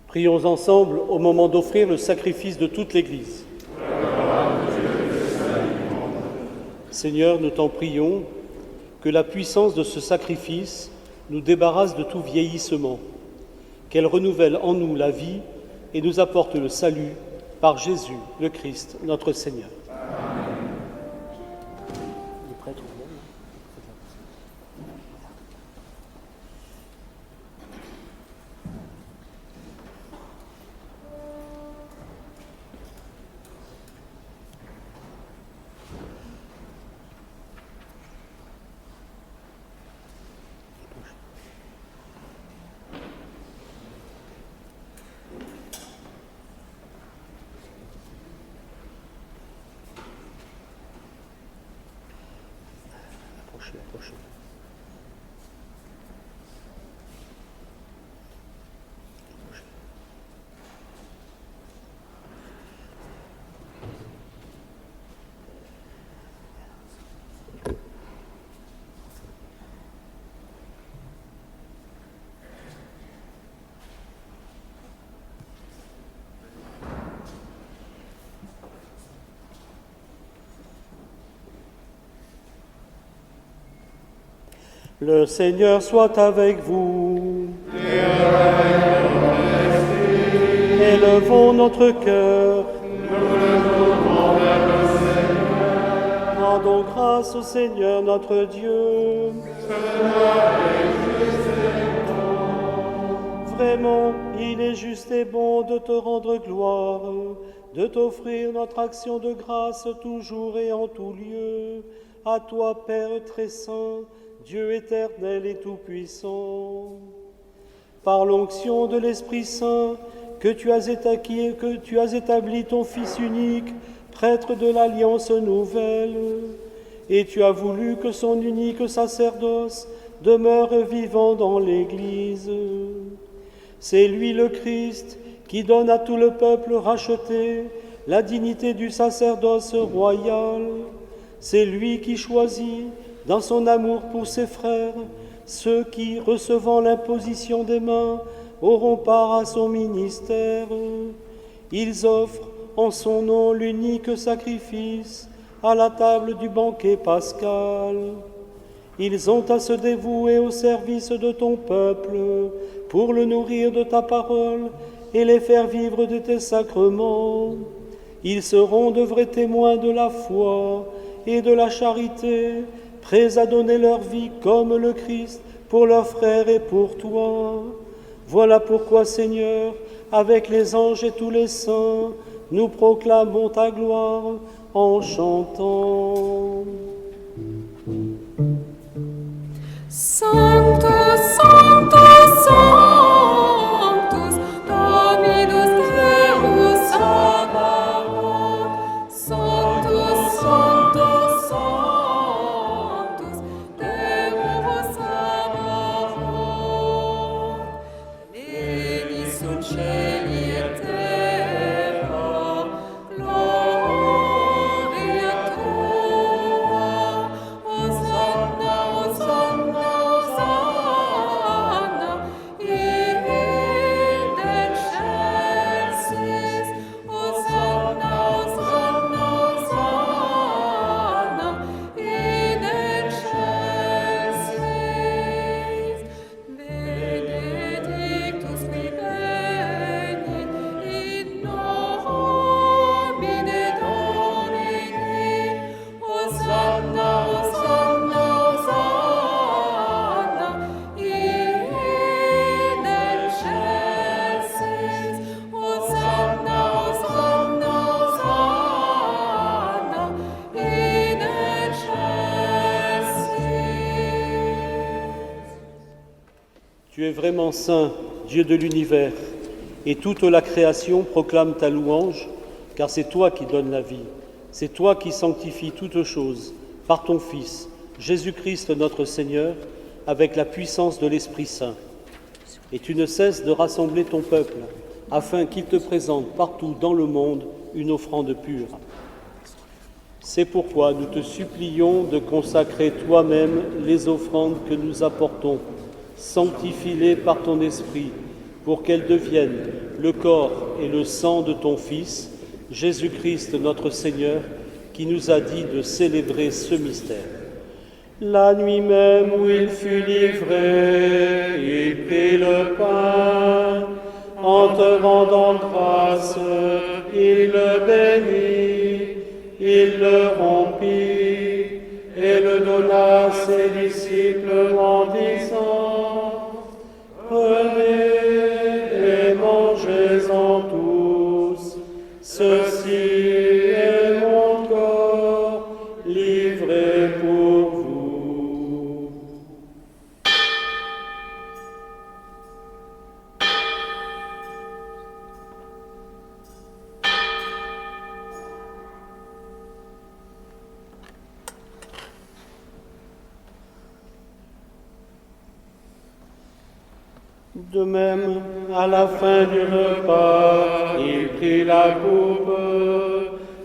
Prions ensemble au moment d'offrir le sacrifice de toute l'Église. Seigneur, nous t'en prions, que la puissance de ce sacrifice nous débarrasse de tout vieillissement, qu'elle renouvelle en nous la vie et nous apporte le salut par Jésus, le Christ, notre Seigneur. Amen. Le prêtre, approchez. Le Seigneur soit avec vous. Et avec ton esprit. Élevons notre cœur. Nous le tournons vers le Seigneur. Rendons grâce au Seigneur notre Dieu. Vraiment, il est juste et bon de te rendre gloire, de t'offrir notre action de grâce toujours et en tout lieu. À toi, Père très saint, Dieu éternel et tout-puissant. Par l'onction de l'Esprit Saint, que tu as établi ton Fils unique, prêtre de l'Alliance nouvelle, et tu as voulu que son unique sacerdoce demeure vivant dans l'Église. C'est lui le Christ qui donne à tout le peuple racheté la dignité du sacerdoce royal. C'est lui qui choisit, dans son amour pour ses frères, ceux qui, recevant l'imposition des mains, auront part à son ministère. Ils offrent en son nom l'unique sacrifice à la table du banquet pascal. Ils ont à se dévouer au service de ton peuple pour le nourrir de ta parole et les faire vivre de tes sacrements. Ils seront de vrais témoins de la foi et de la charité, prêts à donner leur vie comme le Christ pour leurs frères et pour toi. Voilà pourquoi, Seigneur, avec les anges et tous les saints, nous proclamons ta gloire en chantant. Sanctus, Sanctus, Sanctus, Dominus Deus Sabaoth. Sanctus, Sanctus, Sanctus, Deus Sabaoth. Veni sunt cieli et terra, gloria tua. Hosanna, Hosanna, Hosanna, in excelsis. Hosanna, Hosanna, Hosanna, in excelsis. Benedictus qui venit in nomine Domini. Hosanna, Hosanna, Hosanna, in excelsis. Hosanna, Hosanna, Hosanna, in excelsis. Tu es vraiment saint, Dieu de l'univers, et toute la création proclame ta louange, car c'est toi qui donnes la vie, c'est toi qui sanctifies toutes choses, par ton Fils, Jésus-Christ notre Seigneur, avec la puissance de l'Esprit Saint. Et tu ne cesses de rassembler ton peuple, afin qu'il te présente partout dans le monde une offrande pure. C'est pourquoi nous te supplions de consacrer toi-même les offrandes que nous apportons. Sanctifie-les par ton Esprit, pour qu'elles deviennent le corps et le sang de ton Fils, Jésus-Christ notre Seigneur, qui nous a dit de célébrer ce mystère. La nuit même où il fut livré, il prit le pain. En te rendant grâce, il le bénit, il le rompit et le donna à ses disciples en disant : Prenez et mangez-en tous, ceci est mon corps livré pour vous. De même, à la fin du repas, il prit la coupe.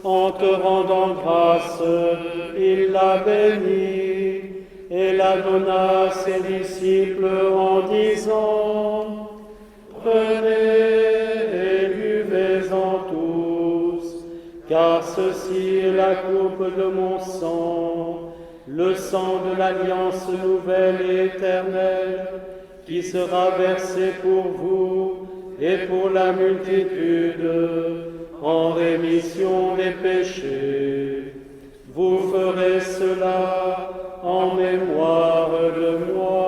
En te rendant grâce, il la bénit et la donna à ses disciples en disant : Prenez et buvez-en tous, car ceci est la coupe de mon sang, le sang de l'alliance nouvelle et éternelle, qui sera versé pour vous et pour la multitude en rémission des péchés. Vous ferez cela en mémoire de moi.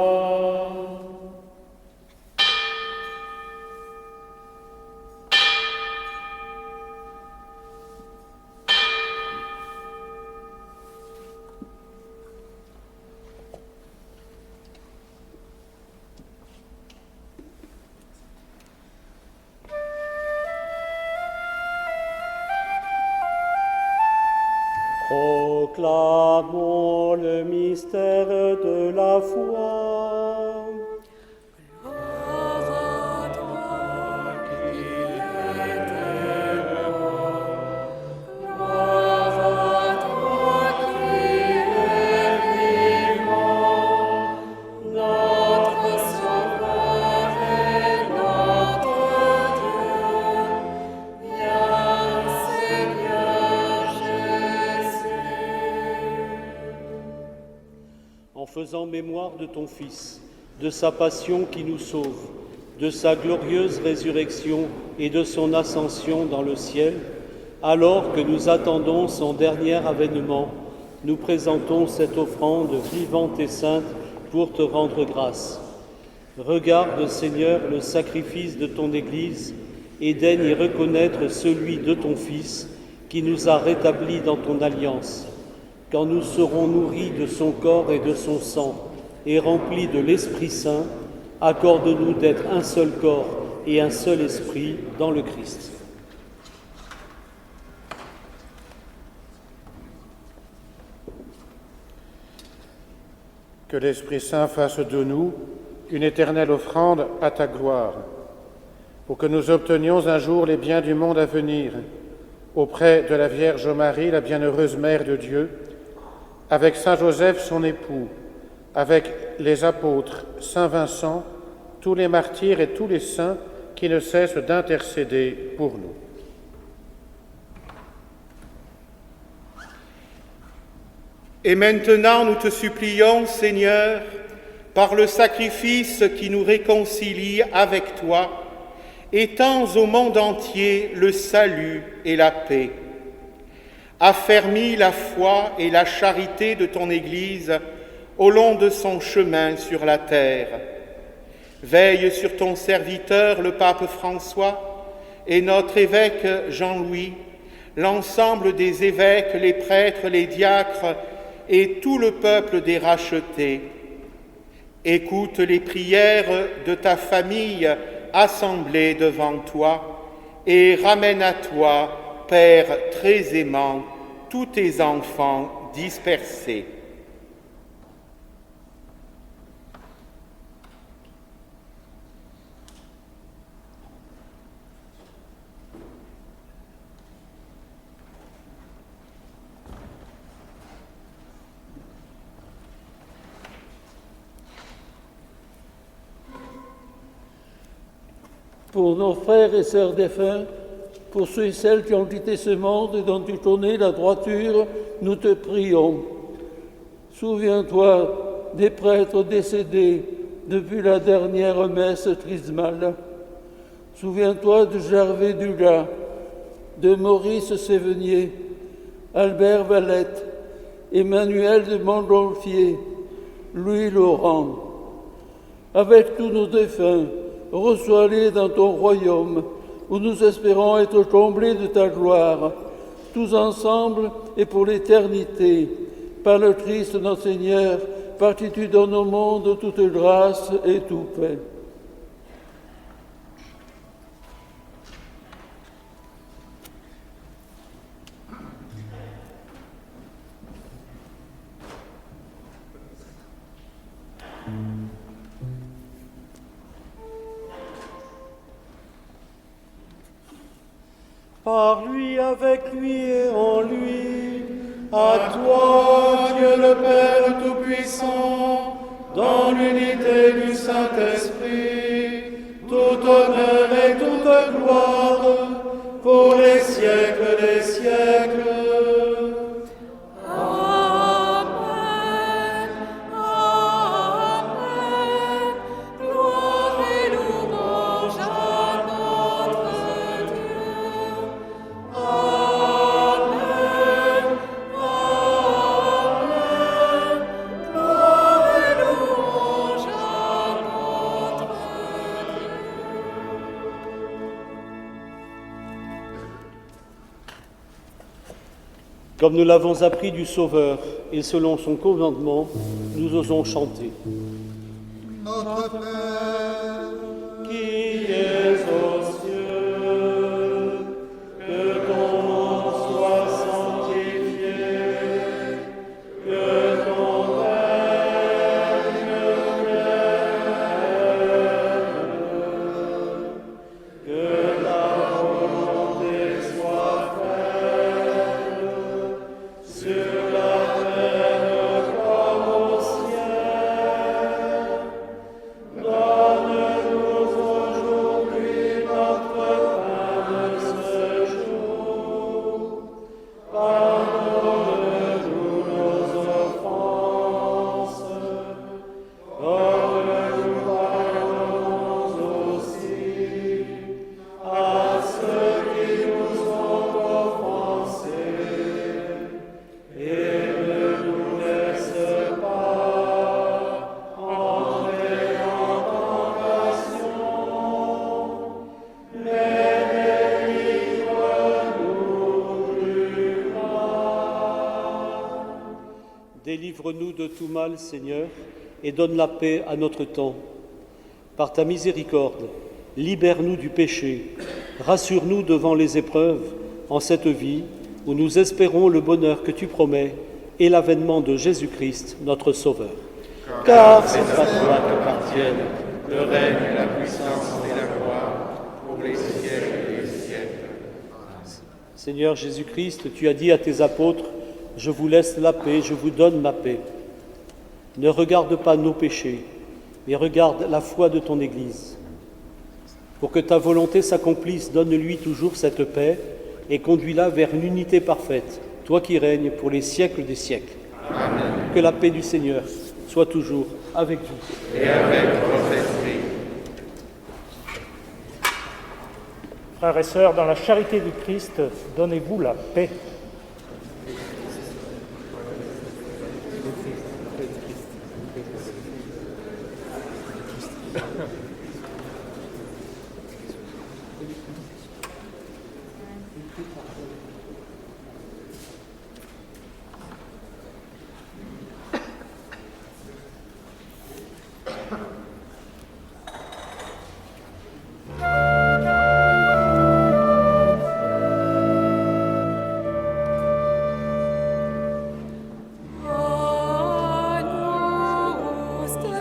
Proclamons le mystère de la foi. Gloire à toi qui étais mort. Gloire à toi qui es vivant. Notre Sauveur et notre Dieu. Viens, Seigneur Jésus. En faisant mémoire de ton Fils, de sa passion qui nous sauve, de sa glorieuse résurrection et de son ascension dans le ciel, alors que nous attendons son dernier avènement, nous présentons cette offrande vivante et sainte pour te rendre grâce. Regarde, Seigneur, le sacrifice de ton Église et daigne y reconnaître celui de ton Fils qui nous a rétablis dans ton alliance. Quand nous serons nourris de son corps et de son sang et remplis de l'Esprit Saint, accorde-nous d'être un seul corps et un seul esprit dans le Christ. Que l'Esprit Saint fasse de nous une éternelle offrande à ta gloire, pour que nous obtenions un jour les biens du monde à venir, auprès de la Vierge Marie, la bienheureuse Mère de Dieu, avec Saint Joseph, son époux, avec les apôtres, Saint Vincent, tous les martyrs et tous les saints qui ne cessent d'intercéder pour nous. Et maintenant, nous te supplions, Seigneur, par le sacrifice qui nous réconcilie avec toi, étends au monde entier le salut et la paix. Affermis la foi et la charité de ton Église au long de son chemin sur la terre. Veille sur ton serviteur, le pape François, et notre évêque Jean-Louis, l'ensemble des évêques, les prêtres, les diacres et tout le peuple des rachetés. Écoute les prières de ta famille assemblée devant toi et ramène à toi, Père très aimant, tous tes enfants dispersés. Pour nos frères et sœurs défunts, pour ceux et celles qui ont quitté ce monde et dont tu connais la droiture, nous te prions. Souviens-toi des prêtres décédés depuis la dernière messe trismale. Souviens-toi de Gervais Dugas, de Maurice Sévenier, Albert Valette, Emmanuel de Montgolfier, Louis Laurent. Avec tous nos défunts, reçois-les dans ton royaume, où nous espérons être comblés de ta gloire, tous ensemble et pour l'éternité, par le Christ notre Seigneur, par qui tu donnes au monde toute grâce et toute paix. Par lui, avec lui et en lui, à toi, Dieu le Père Tout-Puissant, dans l'unité du Saint-Esprit, tout honneur et toute gloire, pour les siècles des siècles. Amen. Comme nous l'avons appris du Sauveur et selon son commandement, nous osons chanter. Notre Père, Qui es aux cieux, que ton nom soit sanctifié, que ton règne vienne, que ta volonté soit faite sur la terre comme au ciel. Donne-nous aujourd'hui notre pain de ce jour. Pardonne-nous nos offenses, comme nous pardonnons aussi à ceux qui nous ont offensés. Et ne nous laisse pas entrer en tentation, mais délivre-nous du mal. Délivre-nous de tout mal, Seigneur, et donne la paix à notre temps. Par ta miséricorde, libère-nous du péché, rassure-nous devant les épreuves en cette vie où nous espérons le bonheur que tu promets et l'avènement de Jésus-Christ, notre Sauveur. Car c'est à toi qu'appartiennent le règne, la puissance et la gloire pour les siècles des siècles. Seigneur Jésus-Christ, tu as dit à tes apôtres, « Je vous laisse la paix, je vous donne ma paix. » Ne regarde pas nos péchés, mais regarde la foi de ton Église. Pour que ta volonté s'accomplisse, donne-lui toujours cette paix et conduis-la vers une unité parfaite, toi qui règnes pour les siècles des siècles. Amen. Que la paix du Seigneur soit toujours avec vous. Et avec votre esprit. Frères et sœurs, dans la charité du Christ, donnez-vous la paix. Agnus Dei,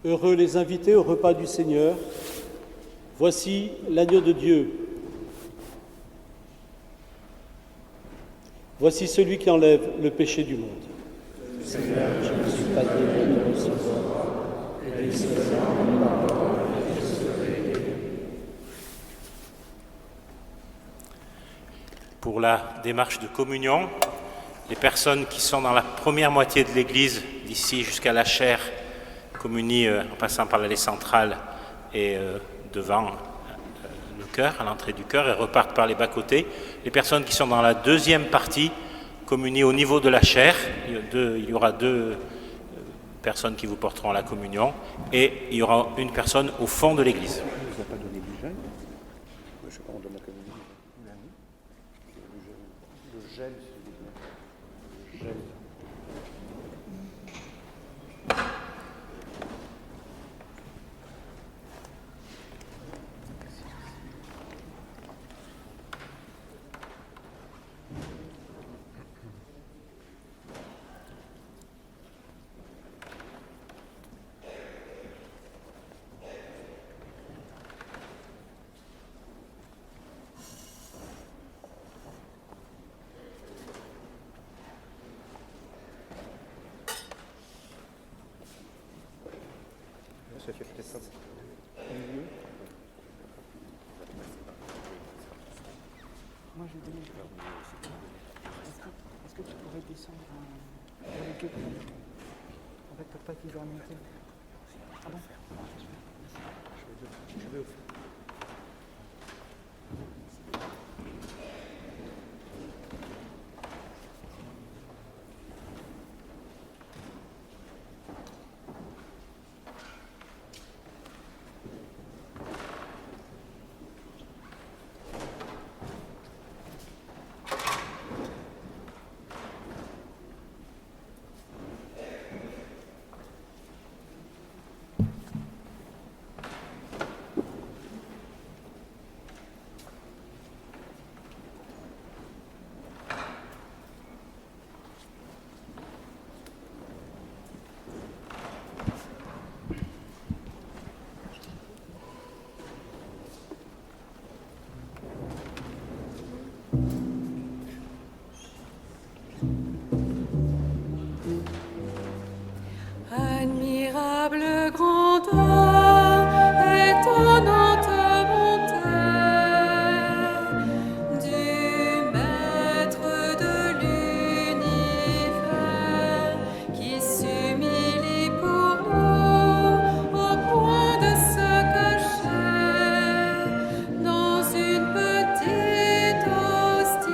Heureux les invités au repas du Seigneur. Voici l'agneau de Dieu. Voici celui qui enlève le péché du monde. Seigneur, je ne suis pas digne de recevoir et dis seulement ma parole et je serai guéri. Pour la démarche de communion, les personnes qui sont dans la première moitié de l'église, d'ici jusqu'à la chaire, communient en passant par l'allée centrale et devant le chœur, à l'entrée du chœur, et repartent par les bas-côtés. Les personnes qui sont dans la deuxième partie communient au niveau de la chaire. Il y aura deux personnes qui vous porteront la communion, et il y aura une personne au fond de l'église. Ça fait peut-être pas au milieu. Moi, je demande. Est-ce que tu pourrais descendre avec eux en fait, pas qu'ils doivent monter. Ah bon? Je vais au fond. Admirable grandeur, étonnante bonté du Maître de l'univers qui s'humilie pour nous au point de se cacher dans une petite hostie.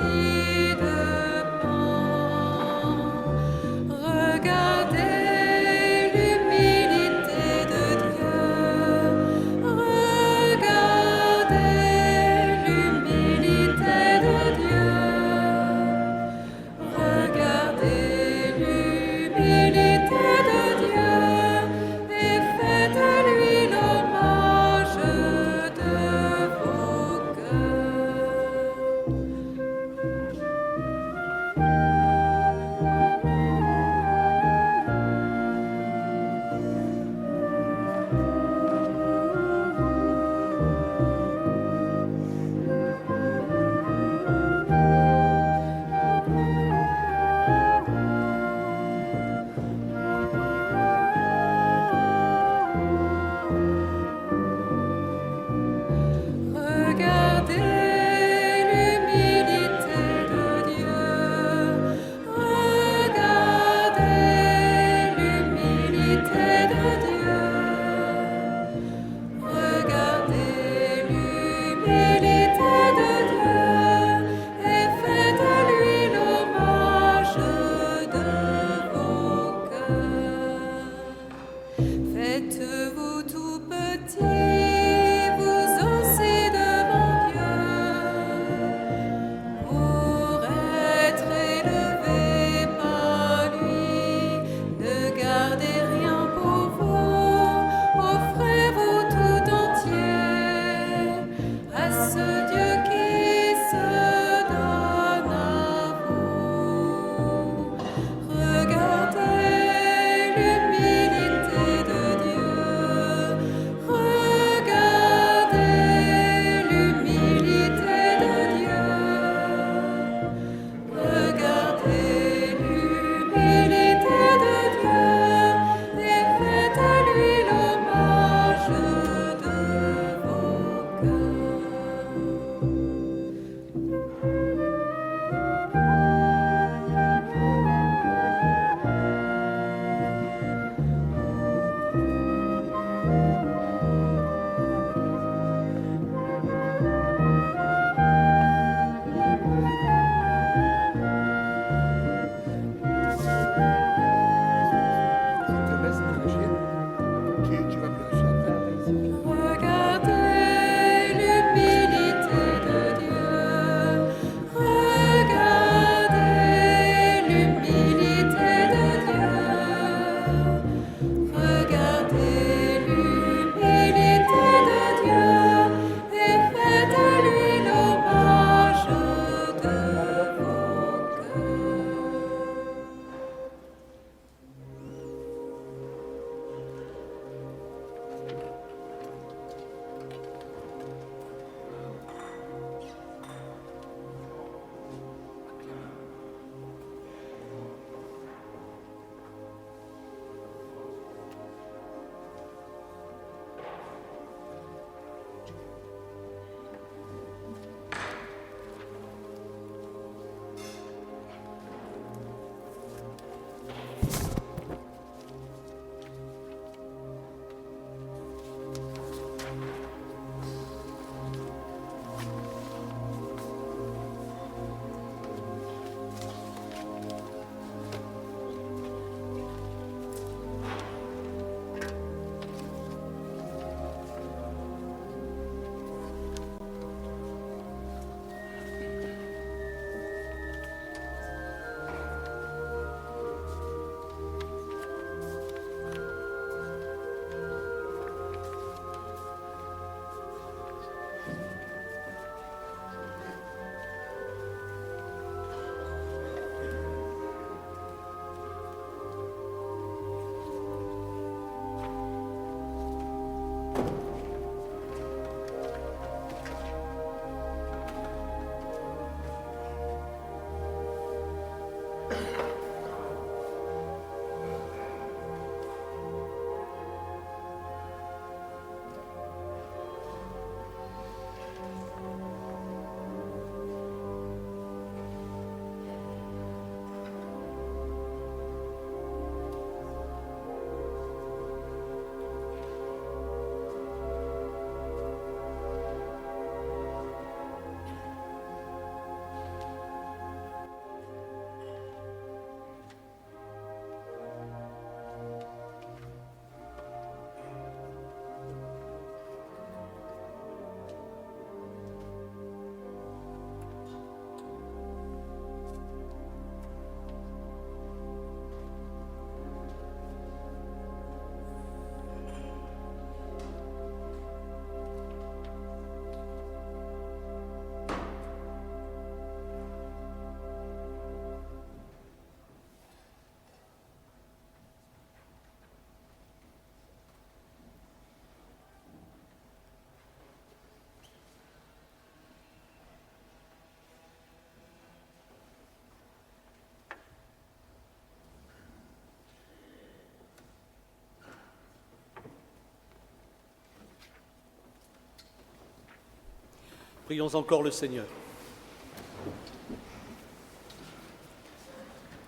Prions encore le Seigneur.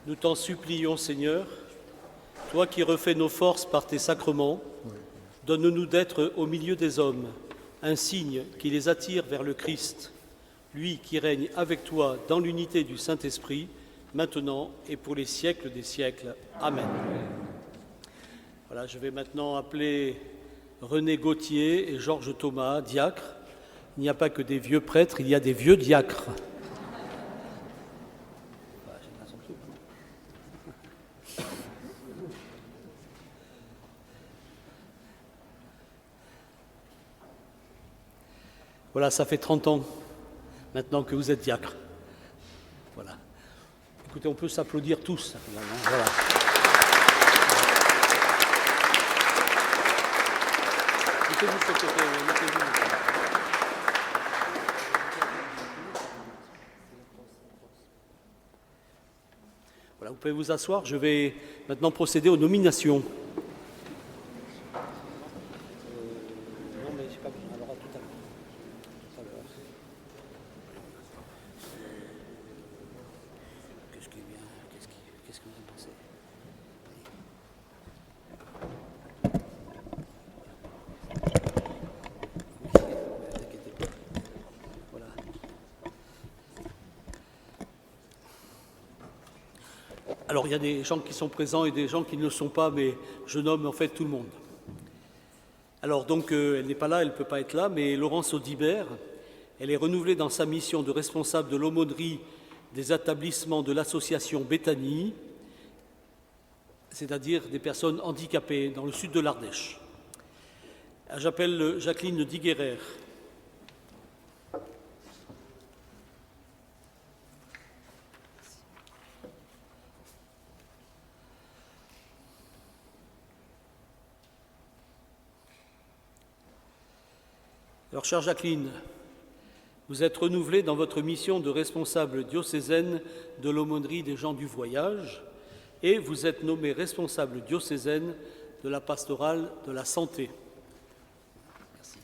Nous t'en supplions, Seigneur, toi qui refais nos forces par tes sacrements, donne-nous d'être au milieu des hommes un signe qui les attire vers le Christ, lui qui règne avec toi dans l'unité du Saint-Esprit, maintenant et pour les siècles des siècles. Amen. Voilà, je vais maintenant appeler René Gauthier et Georges Thomas, diacres. Il n'y a pas que des vieux prêtres, il y a des vieux diacres. Voilà, ça fait 30 ans maintenant que vous êtes diacre. Voilà. Écoutez, on peut s'applaudir tous. Voilà. Mettez-vous de ce côté, mettez-vous. Voilà, vous pouvez vous asseoir. Je vais maintenant procéder aux nominations. Non, mais je sais pas, on aura tout à l'heure. Qu'est-ce qui est bien? Qu'est-ce que vous en pensez? Voilà. Alors, il y a des gens qui sont présents et des gens qui ne le sont pas, mais je nomme en fait tout le monde. Alors, donc, elle n'est pas là, elle ne peut pas être là, mais Laurence Audibert, elle est renouvelée dans sa mission de responsable de l'aumônerie des établissements de l'association Béthanie, c'est-à-dire des personnes handicapées dans le sud de l'Ardèche. J'appelle Jacqueline Diguerrer. Alors, chère Jacqueline, vous êtes renouvelée dans votre mission de responsable diocésaine de l'aumônerie des gens du voyage et vous êtes nommée responsable diocésaine de la pastorale de la santé. Merci.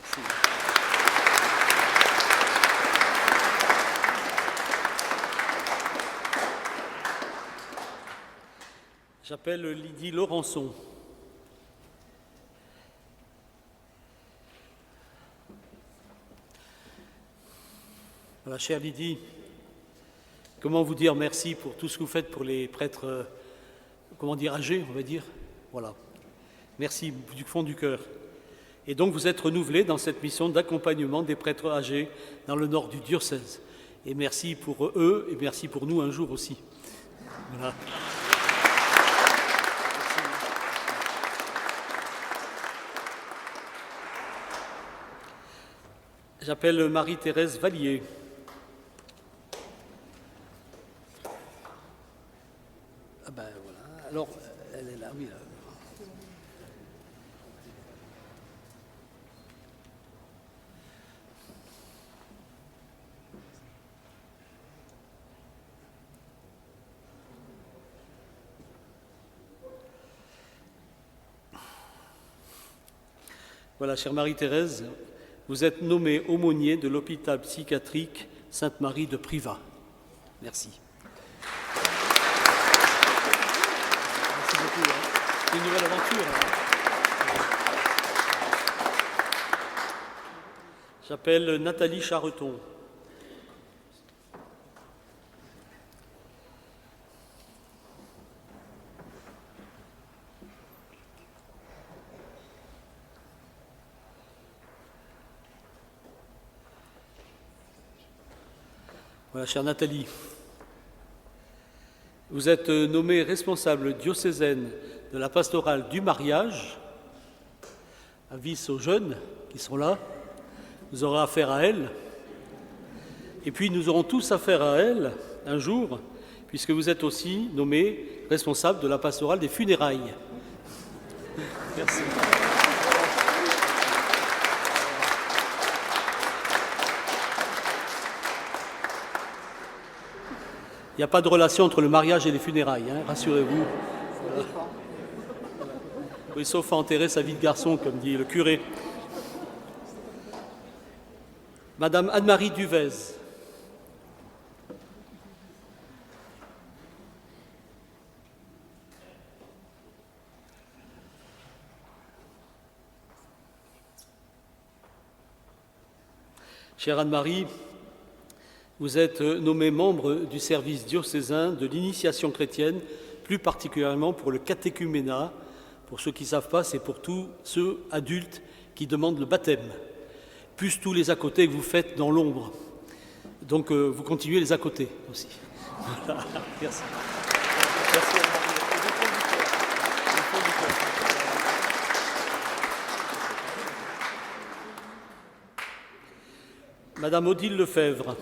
Merci. J'appelle Lydie Laurençon. Voilà, chère Lydie, comment vous dire merci pour tout ce que vous faites pour les prêtres, âgés, on va dire. Voilà. Merci du fond du cœur. Et donc vous êtes renouvelée dans cette mission d'accompagnement des prêtres âgés dans le nord du diocèse. Et merci pour eux et merci pour nous un jour aussi. Voilà. J'appelle Marie-Thérèse Vallier. Ah ben voilà, alors elle est là, oui. Là. Voilà, chère Marie-Thérèse, vous êtes nommée aumônier de l'hôpital psychiatrique Sainte-Marie de Privas. Merci. Merci beaucoup. C'est une nouvelle aventure. J'appelle Nathalie Charreton. Voilà, chère Nathalie, vous êtes nommée responsable diocésaine de la pastorale du mariage. Avis aux jeunes qui sont là, vous aurez affaire à elle. Et puis nous aurons tous affaire à elle un jour, puisque vous êtes aussi nommé responsable de la pastorale des funérailles. Merci. Il n'y a pas de relation entre le mariage et les funérailles, hein, rassurez-vous. Voilà. Oui, sauf à enterrer sa vie de garçon, comme dit le curé. Madame Anne-Marie Duvez. Chère Anne-Marie, vous êtes nommée membre du service diocésain de l'initiation chrétienne, plus particulièrement pour le catéchuménat. Pour ceux qui ne savent pas, c'est pour tous ceux adultes qui demandent le baptême, plus tous les à côté que vous faites dans l'ombre. Donc vous continuez les à côté aussi. Voilà. Merci. Merci Anne-Marie. Madame Odile Lefebvre.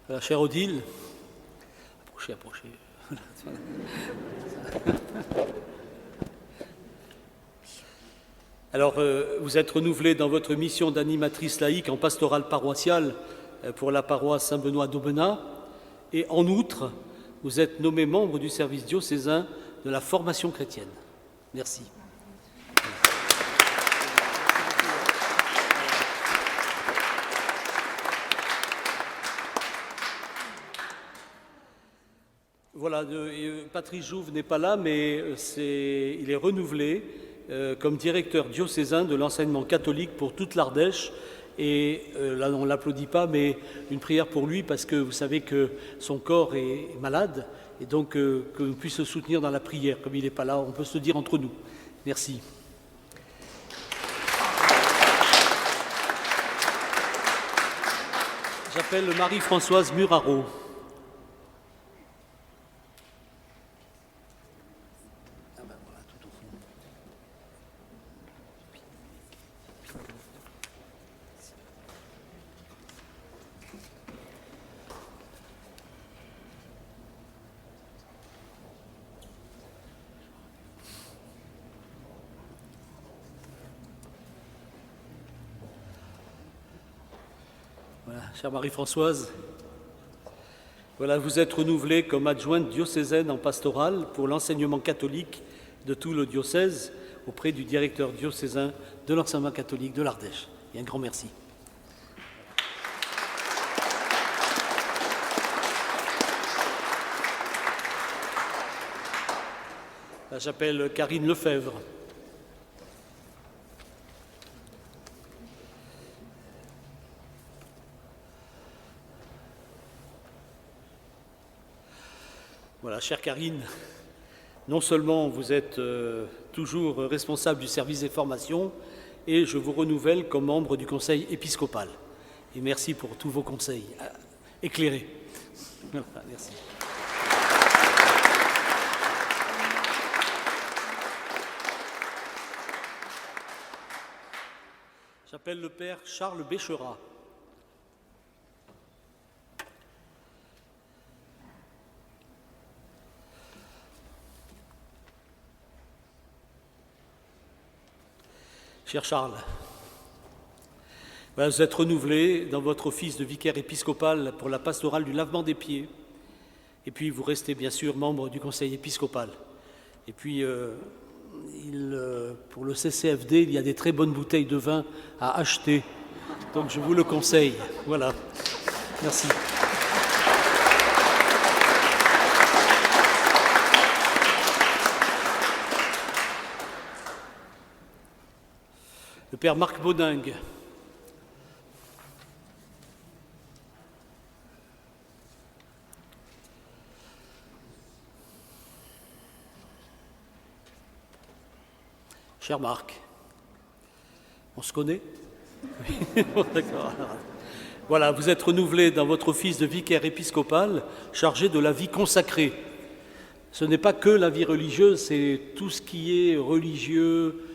La chère Odile. Approchez. Alors, vous êtes renouvelée dans votre mission d'animatrice laïque en pastorale paroissiale pour la paroisse Saint-Benoît d'Aubenas. Et en outre, vous êtes nommé membre du service diocésain de la formation chrétienne. Merci. Voilà, Patrice Jouve n'est pas là, mais il est renouvelé comme directeur diocésain de l'enseignement catholique pour toute l'Ardèche. Et là, on ne l'applaudit pas, mais une prière pour lui, parce que vous savez que son corps est malade, et donc qu'on puisse se soutenir dans la prière. Comme il n'est pas là, on peut se le dire entre nous. Merci. J'appelle Marie-Françoise Muraro. Chère Marie-Françoise, voilà, vous êtes renouvelée comme adjointe diocésaine en pastorale pour l'enseignement catholique de tout le diocèse auprès du directeur diocésain de l'enseignement catholique de l'Ardèche. Et un grand merci. Là, j'appelle Karine Lefebvre. Voilà, chère Karine, non seulement vous êtes toujours responsable du service des formations, et je vous renouvelle comme membre du conseil épiscopal. Et merci pour tous vos conseils éclairés. Voilà, merci. J'appelle le père Charles Bécherat. Cher Charles, vous êtes renouvelé dans votre office de vicaire épiscopal pour la pastorale du lavement des pieds. Et puis vous restez bien sûr membre du conseil épiscopal. Et puis pour le CCFD, il y a des très bonnes bouteilles de vin à acheter. Donc je vous le conseille. Voilà. Merci. Le père Marc Baudingue. Cher Marc, on se connaît? D'accord. Voilà, vous êtes renouvelé dans votre office de vicaire épiscopal chargé de la vie consacrée. Ce n'est pas que la vie religieuse, c'est tout ce qui est religieux,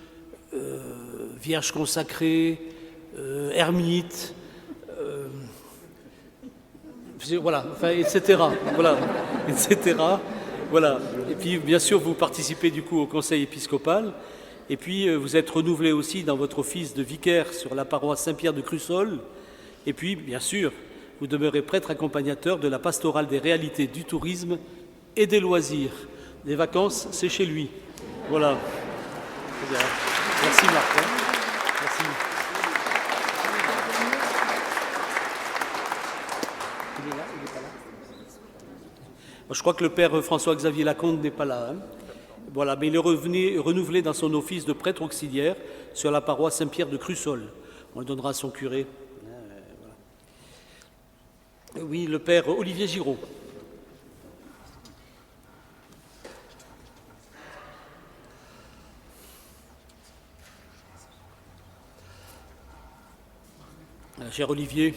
vierge consacrée, ermite, voilà, enfin, etc. Voilà, etc. Voilà. Et puis, bien sûr, vous participez du coup au conseil épiscopal. Et puis, vous êtes renouvelé aussi dans votre office de vicaire sur la paroisse Saint-Pierre de Crussol. Et puis, bien sûr, vous demeurez prêtre accompagnateur de la pastorale des réalités du tourisme et des loisirs. Les vacances, c'est chez lui. Voilà. Très bien. Merci Marc. Merci. Il est là, il n'est pas là. Je crois que le père François-Xavier Lacombe n'est pas là. Voilà, mais il est renouvelé dans son office de prêtre auxiliaire sur la paroisse Saint-Pierre de Crussol. On le donnera à son curé. Voilà. Oui, le père Olivier Giraud. Cher Olivier,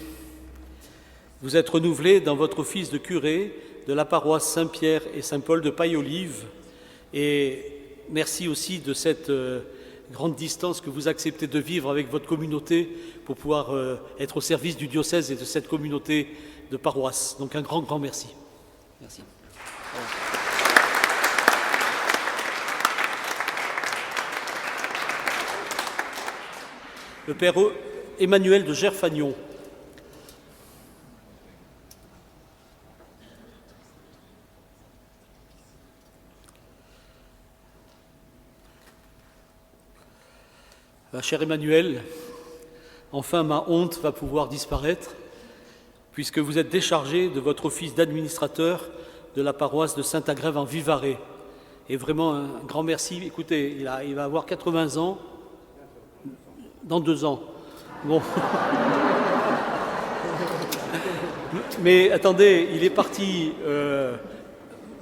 vous êtes renouvelé dans votre office de curé de la paroisse Saint-Pierre et Saint-Paul de Paille-Olive. Et merci aussi de cette grande distance que vous acceptez de vivre avec votre communauté pour pouvoir être au service du diocèse et de cette communauté de paroisse. Donc un grand, grand merci. Merci. Le père Emmanuel de Gerfagnon. Cher Emmanuel, enfin ma honte va pouvoir disparaître, puisque vous êtes déchargé de votre office d'administrateur de la paroisse de Saint-Agrève en Vivarais. Et vraiment un grand merci. Écoutez, il va avoir 80 ans dans 2 ans. Bon. Mais attendez, il est parti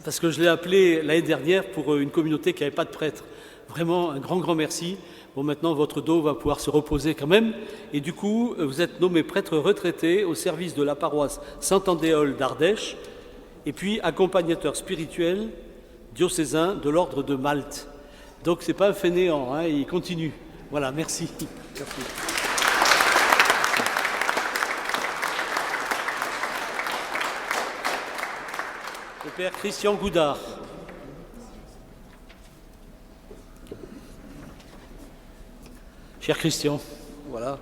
parce que je l'ai appelé l'année dernière pour une communauté qui n'avait pas de prêtre. Vraiment un grand, grand merci. Bon, maintenant, votre dos va pouvoir se reposer quand même. Et du coup, vous êtes nommé prêtre retraité au service de la paroisse Saint-Andéol d'Ardèche et puis accompagnateur spirituel diocésain de l'ordre de Malte. Donc, ce n'est pas un fainéant, hein, il continue. Voilà, merci. Merci. Le père Christian Goudard. Cher Christian, voilà,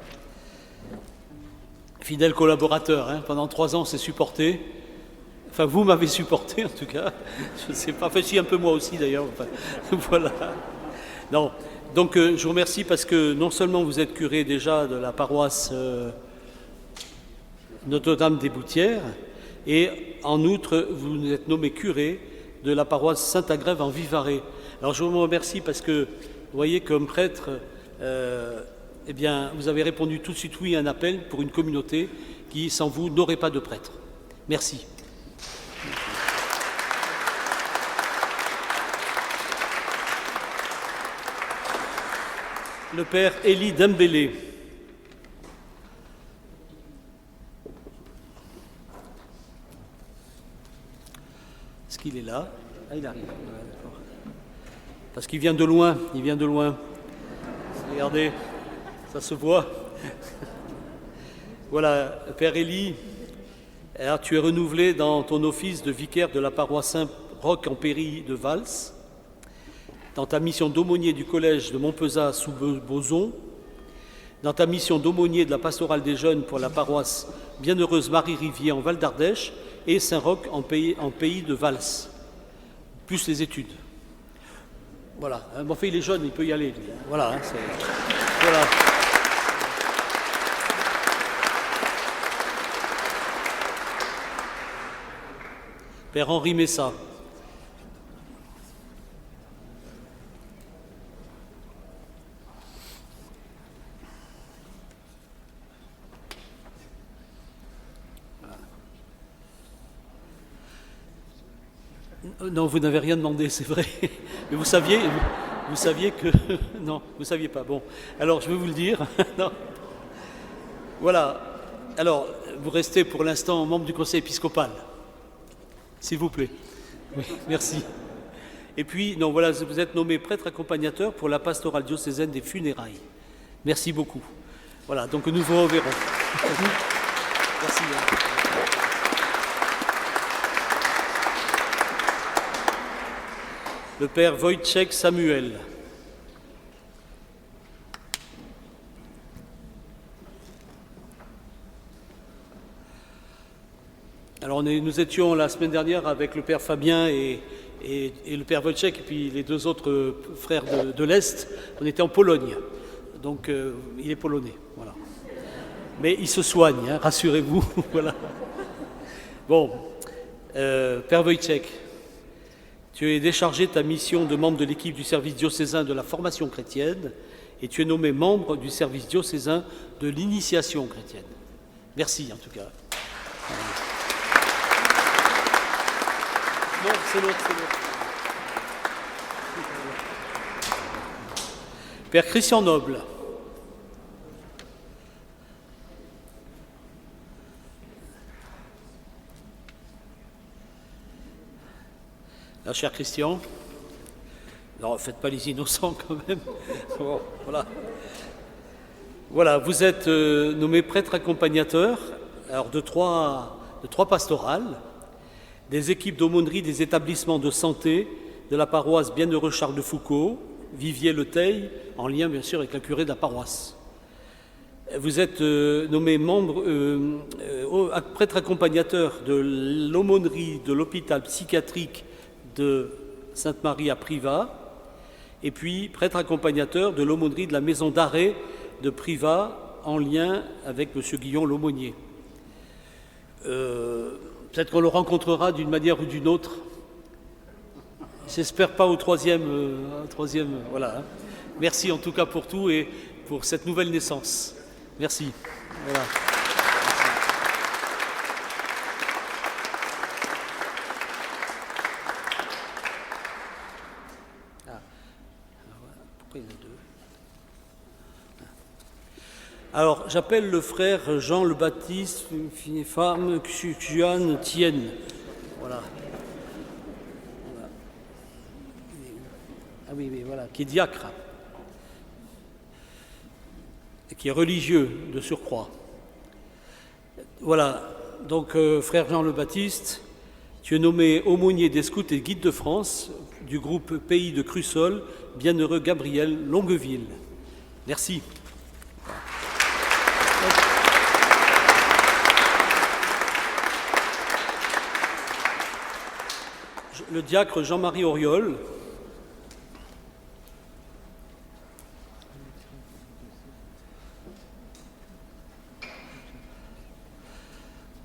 fidèle collaborateur, hein, pendant 3 ans, c'est supporté. Enfin, vous m'avez supporté, en tout cas. Je ne sais pas, enfin, si, un peu moi aussi, d'ailleurs. Enfin, voilà. Non, donc, je vous remercie parce que non seulement vous êtes curé déjà de la paroisse Notre-Dame des Boutières, et en outre, vous êtes nommé curé de la paroisse Saint-Agrève en Vivarais. Alors, je vous remercie parce que, vous voyez, comme prêtre, eh bien, vous avez répondu tout de suite oui à un appel pour une communauté qui, sans vous, n'aurait pas de prêtre. Merci. Le père Élie Dembélé. Est-ce qu'il est là? Ah, il arrive. Ouais, d'accord. Parce qu'il vient de loin, il vient de loin. Regardez, ça se voit. Voilà, Père Élie, alors tu es renouvelé dans ton office de vicaire de la paroisse Saint-Roch en Péry de Vals, dans ta mission d'aumônier du collège de Montpezat sous Bozon, dans ta mission d'aumônier de la pastorale des jeunes pour la paroisse Bienheureuse Marie-Rivier en Val d'Ardèche et Saint-Roch en pays de Vals, plus les études. Voilà, bon, fait, il est jeune, il peut y aller. Lui. Voilà, hein, voilà. Père Henri Messa. Non, vous n'avez rien demandé, c'est vrai. Mais vous saviez que... Non, vous ne saviez pas. Bon, alors je vais vous le dire. Non. Voilà. Alors, vous restez pour l'instant membre du conseil épiscopal. S'il vous plaît. Oui, merci. Et puis, non, voilà, vous êtes nommé prêtre accompagnateur pour la pastorale diocésaine des funérailles. Merci beaucoup. Voilà, donc nous vous reverrons. Merci. Le père Wojciech Samuel. Alors nous étions la semaine dernière avec le père Fabien et le père Wojciech, et puis les deux autres frères de l'Est. On était en Pologne, donc il est polonais, voilà. Mais il se soigne, hein, rassurez-vous, voilà. Bon, père Wojciech, tu es déchargé de ta mission de membre de l'équipe du service diocésain de la formation chrétienne et tu es nommé membre du service diocésain de l'initiation chrétienne. Merci en tout cas. Non, c'est l'autre. Père Christian Noble. Là, cher Christian, non, faites pas les innocents quand même. Bon, voilà, vous êtes nommé prêtre accompagnateur alors de trois pastorales, des équipes d'aumônerie des établissements de santé de la paroisse Bienheureux Charles de Foucauld, Viviers-le-Teil, en lien bien sûr avec la curé de la paroisse. Vous êtes nommé membre, prêtre accompagnateur de l'aumônerie de l'hôpital psychiatrique de Sainte-Marie à Privas, et puis prêtre accompagnateur de l'aumônerie de la maison d'arrêt de Privas, en lien avec M. Guillon l'aumônier. Peut-être qu'on le rencontrera d'une manière ou d'une autre. J'espère pas au troisième, voilà. Hein. Merci en tout cas pour tout et pour cette nouvelle naissance. Merci. Voilà. Pourquoi il y en a deux ? Alors, j'appelle le frère Jean le Baptiste, femme Xuan Tienne. Voilà. Ah oui, voilà, qui est diacre, et qui est religieux de surcroît. Voilà, donc frère Jean le Baptiste, tu es nommé aumônier des scouts et guides de France du groupe Pays de Crussol, Bienheureux Gabriel, Longueville. Merci. Le diacre Jean-Marie Auriol.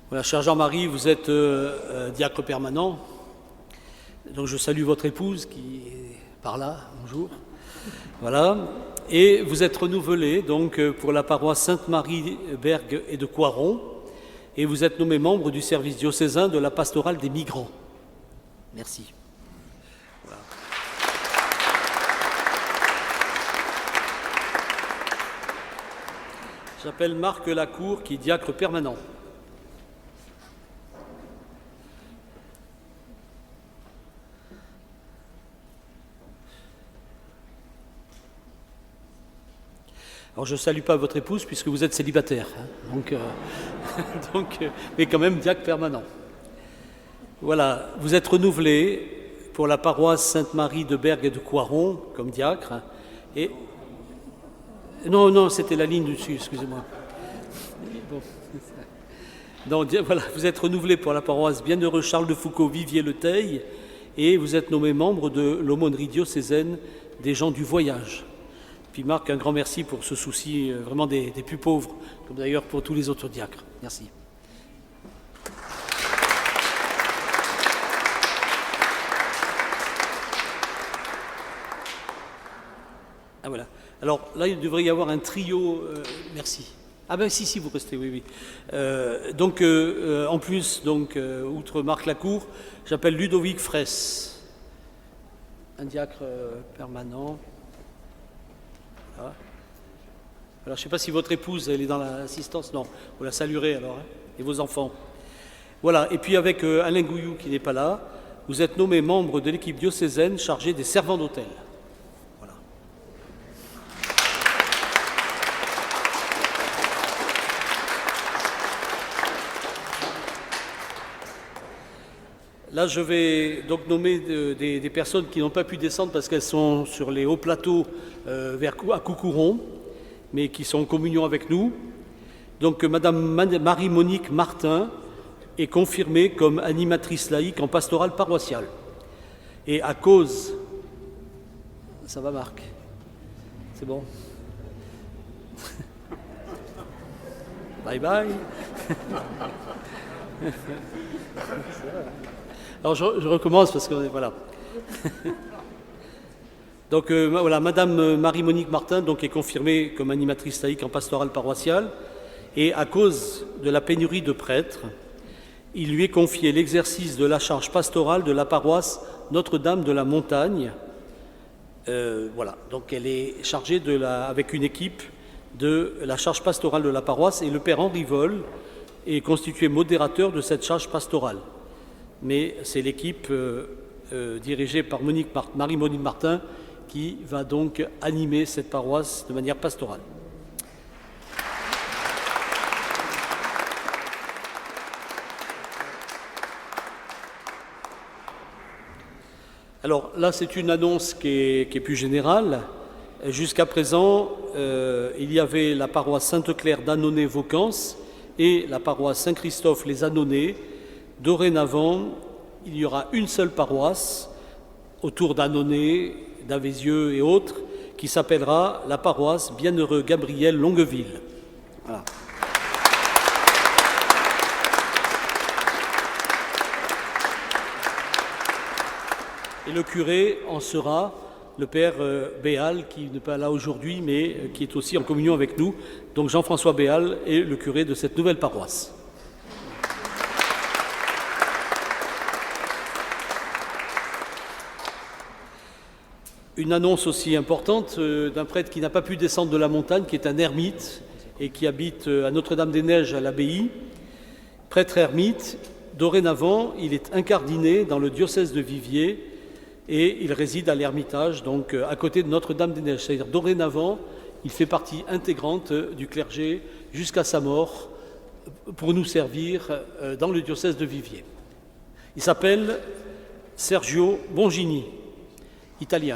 Voilà, cher Jean-Marie, vous êtes diacre permanent. Donc je salue votre épouse qui est par là, bonjour. Voilà. Et vous êtes renouvelé donc pour la paroisse Sainte-Marie Bergue et de Coiron. Et vous êtes nommé membre du service diocésain de la pastorale des migrants. Merci. Voilà. J'appelle Marc Lacour, qui est diacre permanent. Alors je ne salue pas votre épouse puisque vous êtes célibataire, hein, mais quand même diacre permanent. Voilà, vous êtes renouvelé pour la paroisse Sainte-Marie de Bergue et de Coiron comme diacre. Et non, c'était la ligne du dessus, excusez-moi. Bon. Donc voilà, vous êtes renouvelé pour la paroisse Bienheureux Charles de Foucauld, Viviers-le-Teil, et vous êtes nommé membre de l'aumônerie diocésaine des gens du voyage. Puis Marc, un grand merci pour ce souci vraiment des plus pauvres, comme d'ailleurs pour tous les autres diacres. Merci. Ah voilà. Alors là, il devrait y avoir un trio. Merci. Ah ben si, vous restez, oui. En plus, outre Marc Lacour, j'appelle Ludovic Fraisse, un diacre permanent. Voilà. Alors je ne sais pas si votre épouse, elle est dans l'assistance. Non, vous la saluerez alors, hein, et vos enfants. Voilà, et puis avec Alain Gouillou qui n'est pas là, vous êtes nommé membre de l'équipe diocésaine chargée des servants d'hôtel. Voilà. Là, je vais donc nommer des personnes qui n'ont pas pu descendre parce qu'elles sont sur les hauts plateaux à Coucouron, mais qui sont en communion avec nous. Donc, Madame Marie-Monique Martin, est confirmée comme animatrice laïque en pastorale paroissiale. Et à cause... Ça va, Marc? C'est bon? Bye bye. Alors je recommence parce que voilà. Donc voilà, Madame Marie-Monique Martin donc, est confirmée comme animatrice laïque en pastorale paroissiale et à cause de la pénurie de prêtres, il lui est confié l'exercice de la charge pastorale de la paroisse Notre-Dame de la Montagne. Voilà, donc elle est chargée avec une équipe de la charge pastorale de la paroisse et le père Henri Vol est constitué modérateur de cette charge pastorale. Mais c'est l'équipe dirigée par Marie-Monique Martin qui va donc animer cette paroisse de manière pastorale. Alors là, c'est une annonce qui est plus générale. Jusqu'à présent, il y avait la paroisse Sainte-Claire d'Annonay-Vaucans et la paroisse Saint-Christophe-les-Annonais. Dorénavant, il y aura une seule paroisse autour d'Annonay, d'Avézieux et autres, qui s'appellera la paroisse Bienheureux Gabriel Longueville. Voilà. Et le curé en sera le père Béal, qui n'est pas là aujourd'hui, mais qui est aussi en communion avec nous. Donc Jean-François Béal est le curé de cette nouvelle paroisse. Une annonce aussi importante d'un prêtre qui n'a pas pu descendre de la montagne, qui est un ermite et qui habite à Notre-Dame-des-Neiges à l'abbaye. Prêtre ermite, dorénavant, il est incardiné dans le diocèse de Viviers et il réside à l'Ermitage, donc à côté de Notre-Dame-des-Neiges. C'est-à-dire, dorénavant, il fait partie intégrante du clergé jusqu'à sa mort pour nous servir dans le diocèse de Viviers. Il s'appelle Sergio Bongini, italien.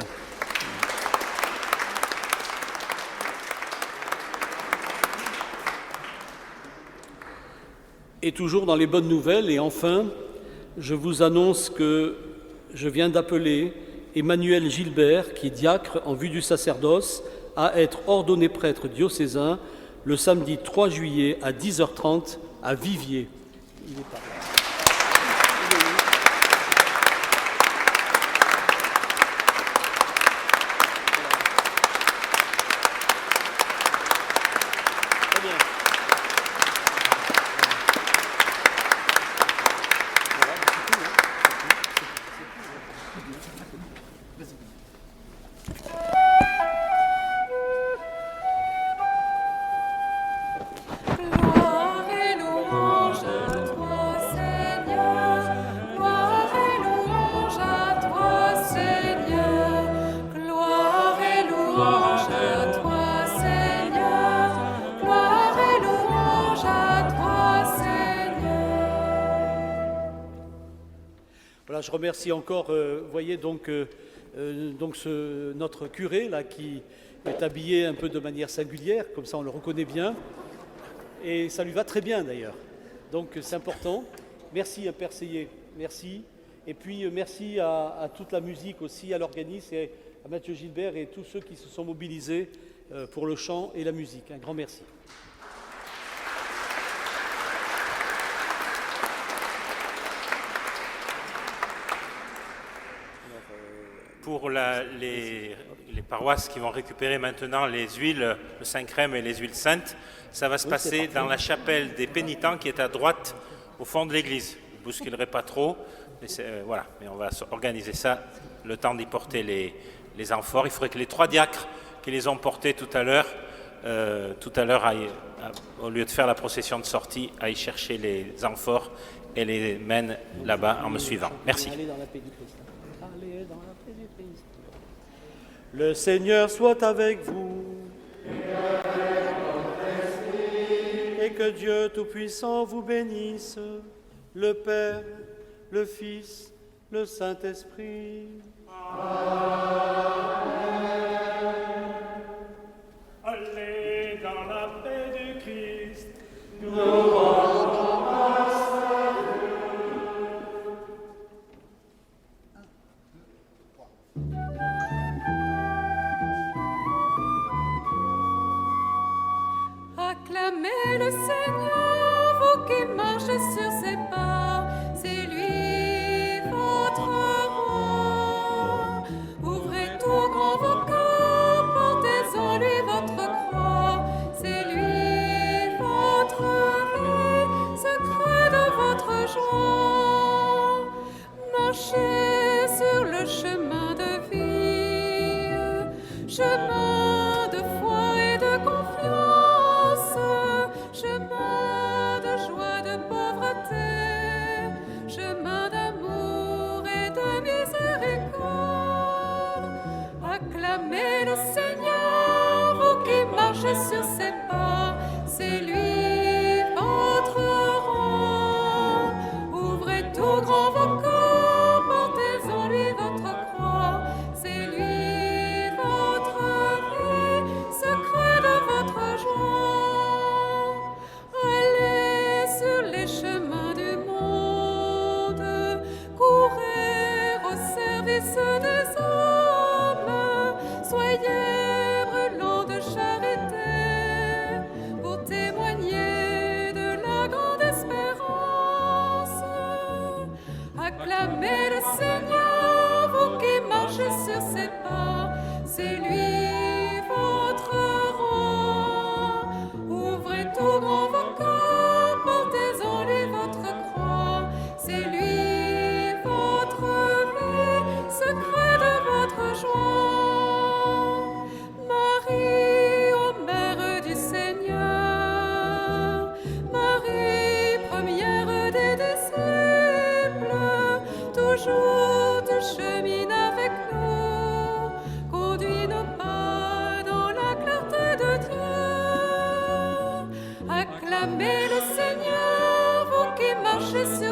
Et toujours dans les bonnes nouvelles, et enfin, je vous annonce que je viens d'appeler Emmanuel Gilbert, qui est diacre en vue du sacerdoce, à être ordonné prêtre diocésain le samedi 3 juillet à 10h30 à Viviers. Il est par là. Je remercie encore, vous voyez, notre curé là, qui est habillé un peu de manière singulière, comme ça on le reconnaît bien, et ça lui va très bien d'ailleurs. Donc c'est important. Merci à Père Seyé, merci. Et puis merci à toute la musique aussi, à l'organisme, et à Mathieu Gilbert et tous ceux qui se sont mobilisés pour le chant et la musique. Un grand merci. Pour les paroisses qui vont récupérer maintenant les huiles, le Saint-Crème et les huiles saintes, ça va se passer dans la chapelle des pénitents qui est à droite au fond de l'église. Je ne bousculerai pas trop, mais voilà. Mais on va organiser ça, le temps d'y porter les amphores. Il faudrait que les 3 diacres qui les ont portés tout à l'heure, au lieu de faire la procession de sortie, aillent chercher les amphores et les mènent là-bas en me suivant. Merci. Le Seigneur soit avec vous. Et que Dieu Tout-Puissant vous bénisse, le Père, le Fils, le Saint-Esprit. Allez dans la paix du Christ. Nous rendons grâce à Dieu. joie. Marchez sur le chemin de vie, chemin de foi et de confiance, chemin de joie, de pauvreté, chemin d'amour et de miséricorde. Acclamez le Seigneur, vous qui marchez sur ses pas, c'est lui votre rang. Ouvrez tout grand vos corps, portez en lui votre croix, c'est lui votre vie, secret de votre joie. Allez sur les chemins du monde, courez au service des hommes, soyez brûlants de charité pour témoigner de la grande espérance. Acclamez le Seigneur, vous qui marchez sur ses pas, c'est lui votre rang. Ouvrez tout grand vos corps, portez en lui votre croix, c'est lui votre vie, secret de votre joie. Marie, ô Mère du Seigneur, Marie, première des disciples, toujours tu chemines avec nous, conduis nos pas dans la clarté de Dieu. Acclamez le Seigneur, vous qui marchez sur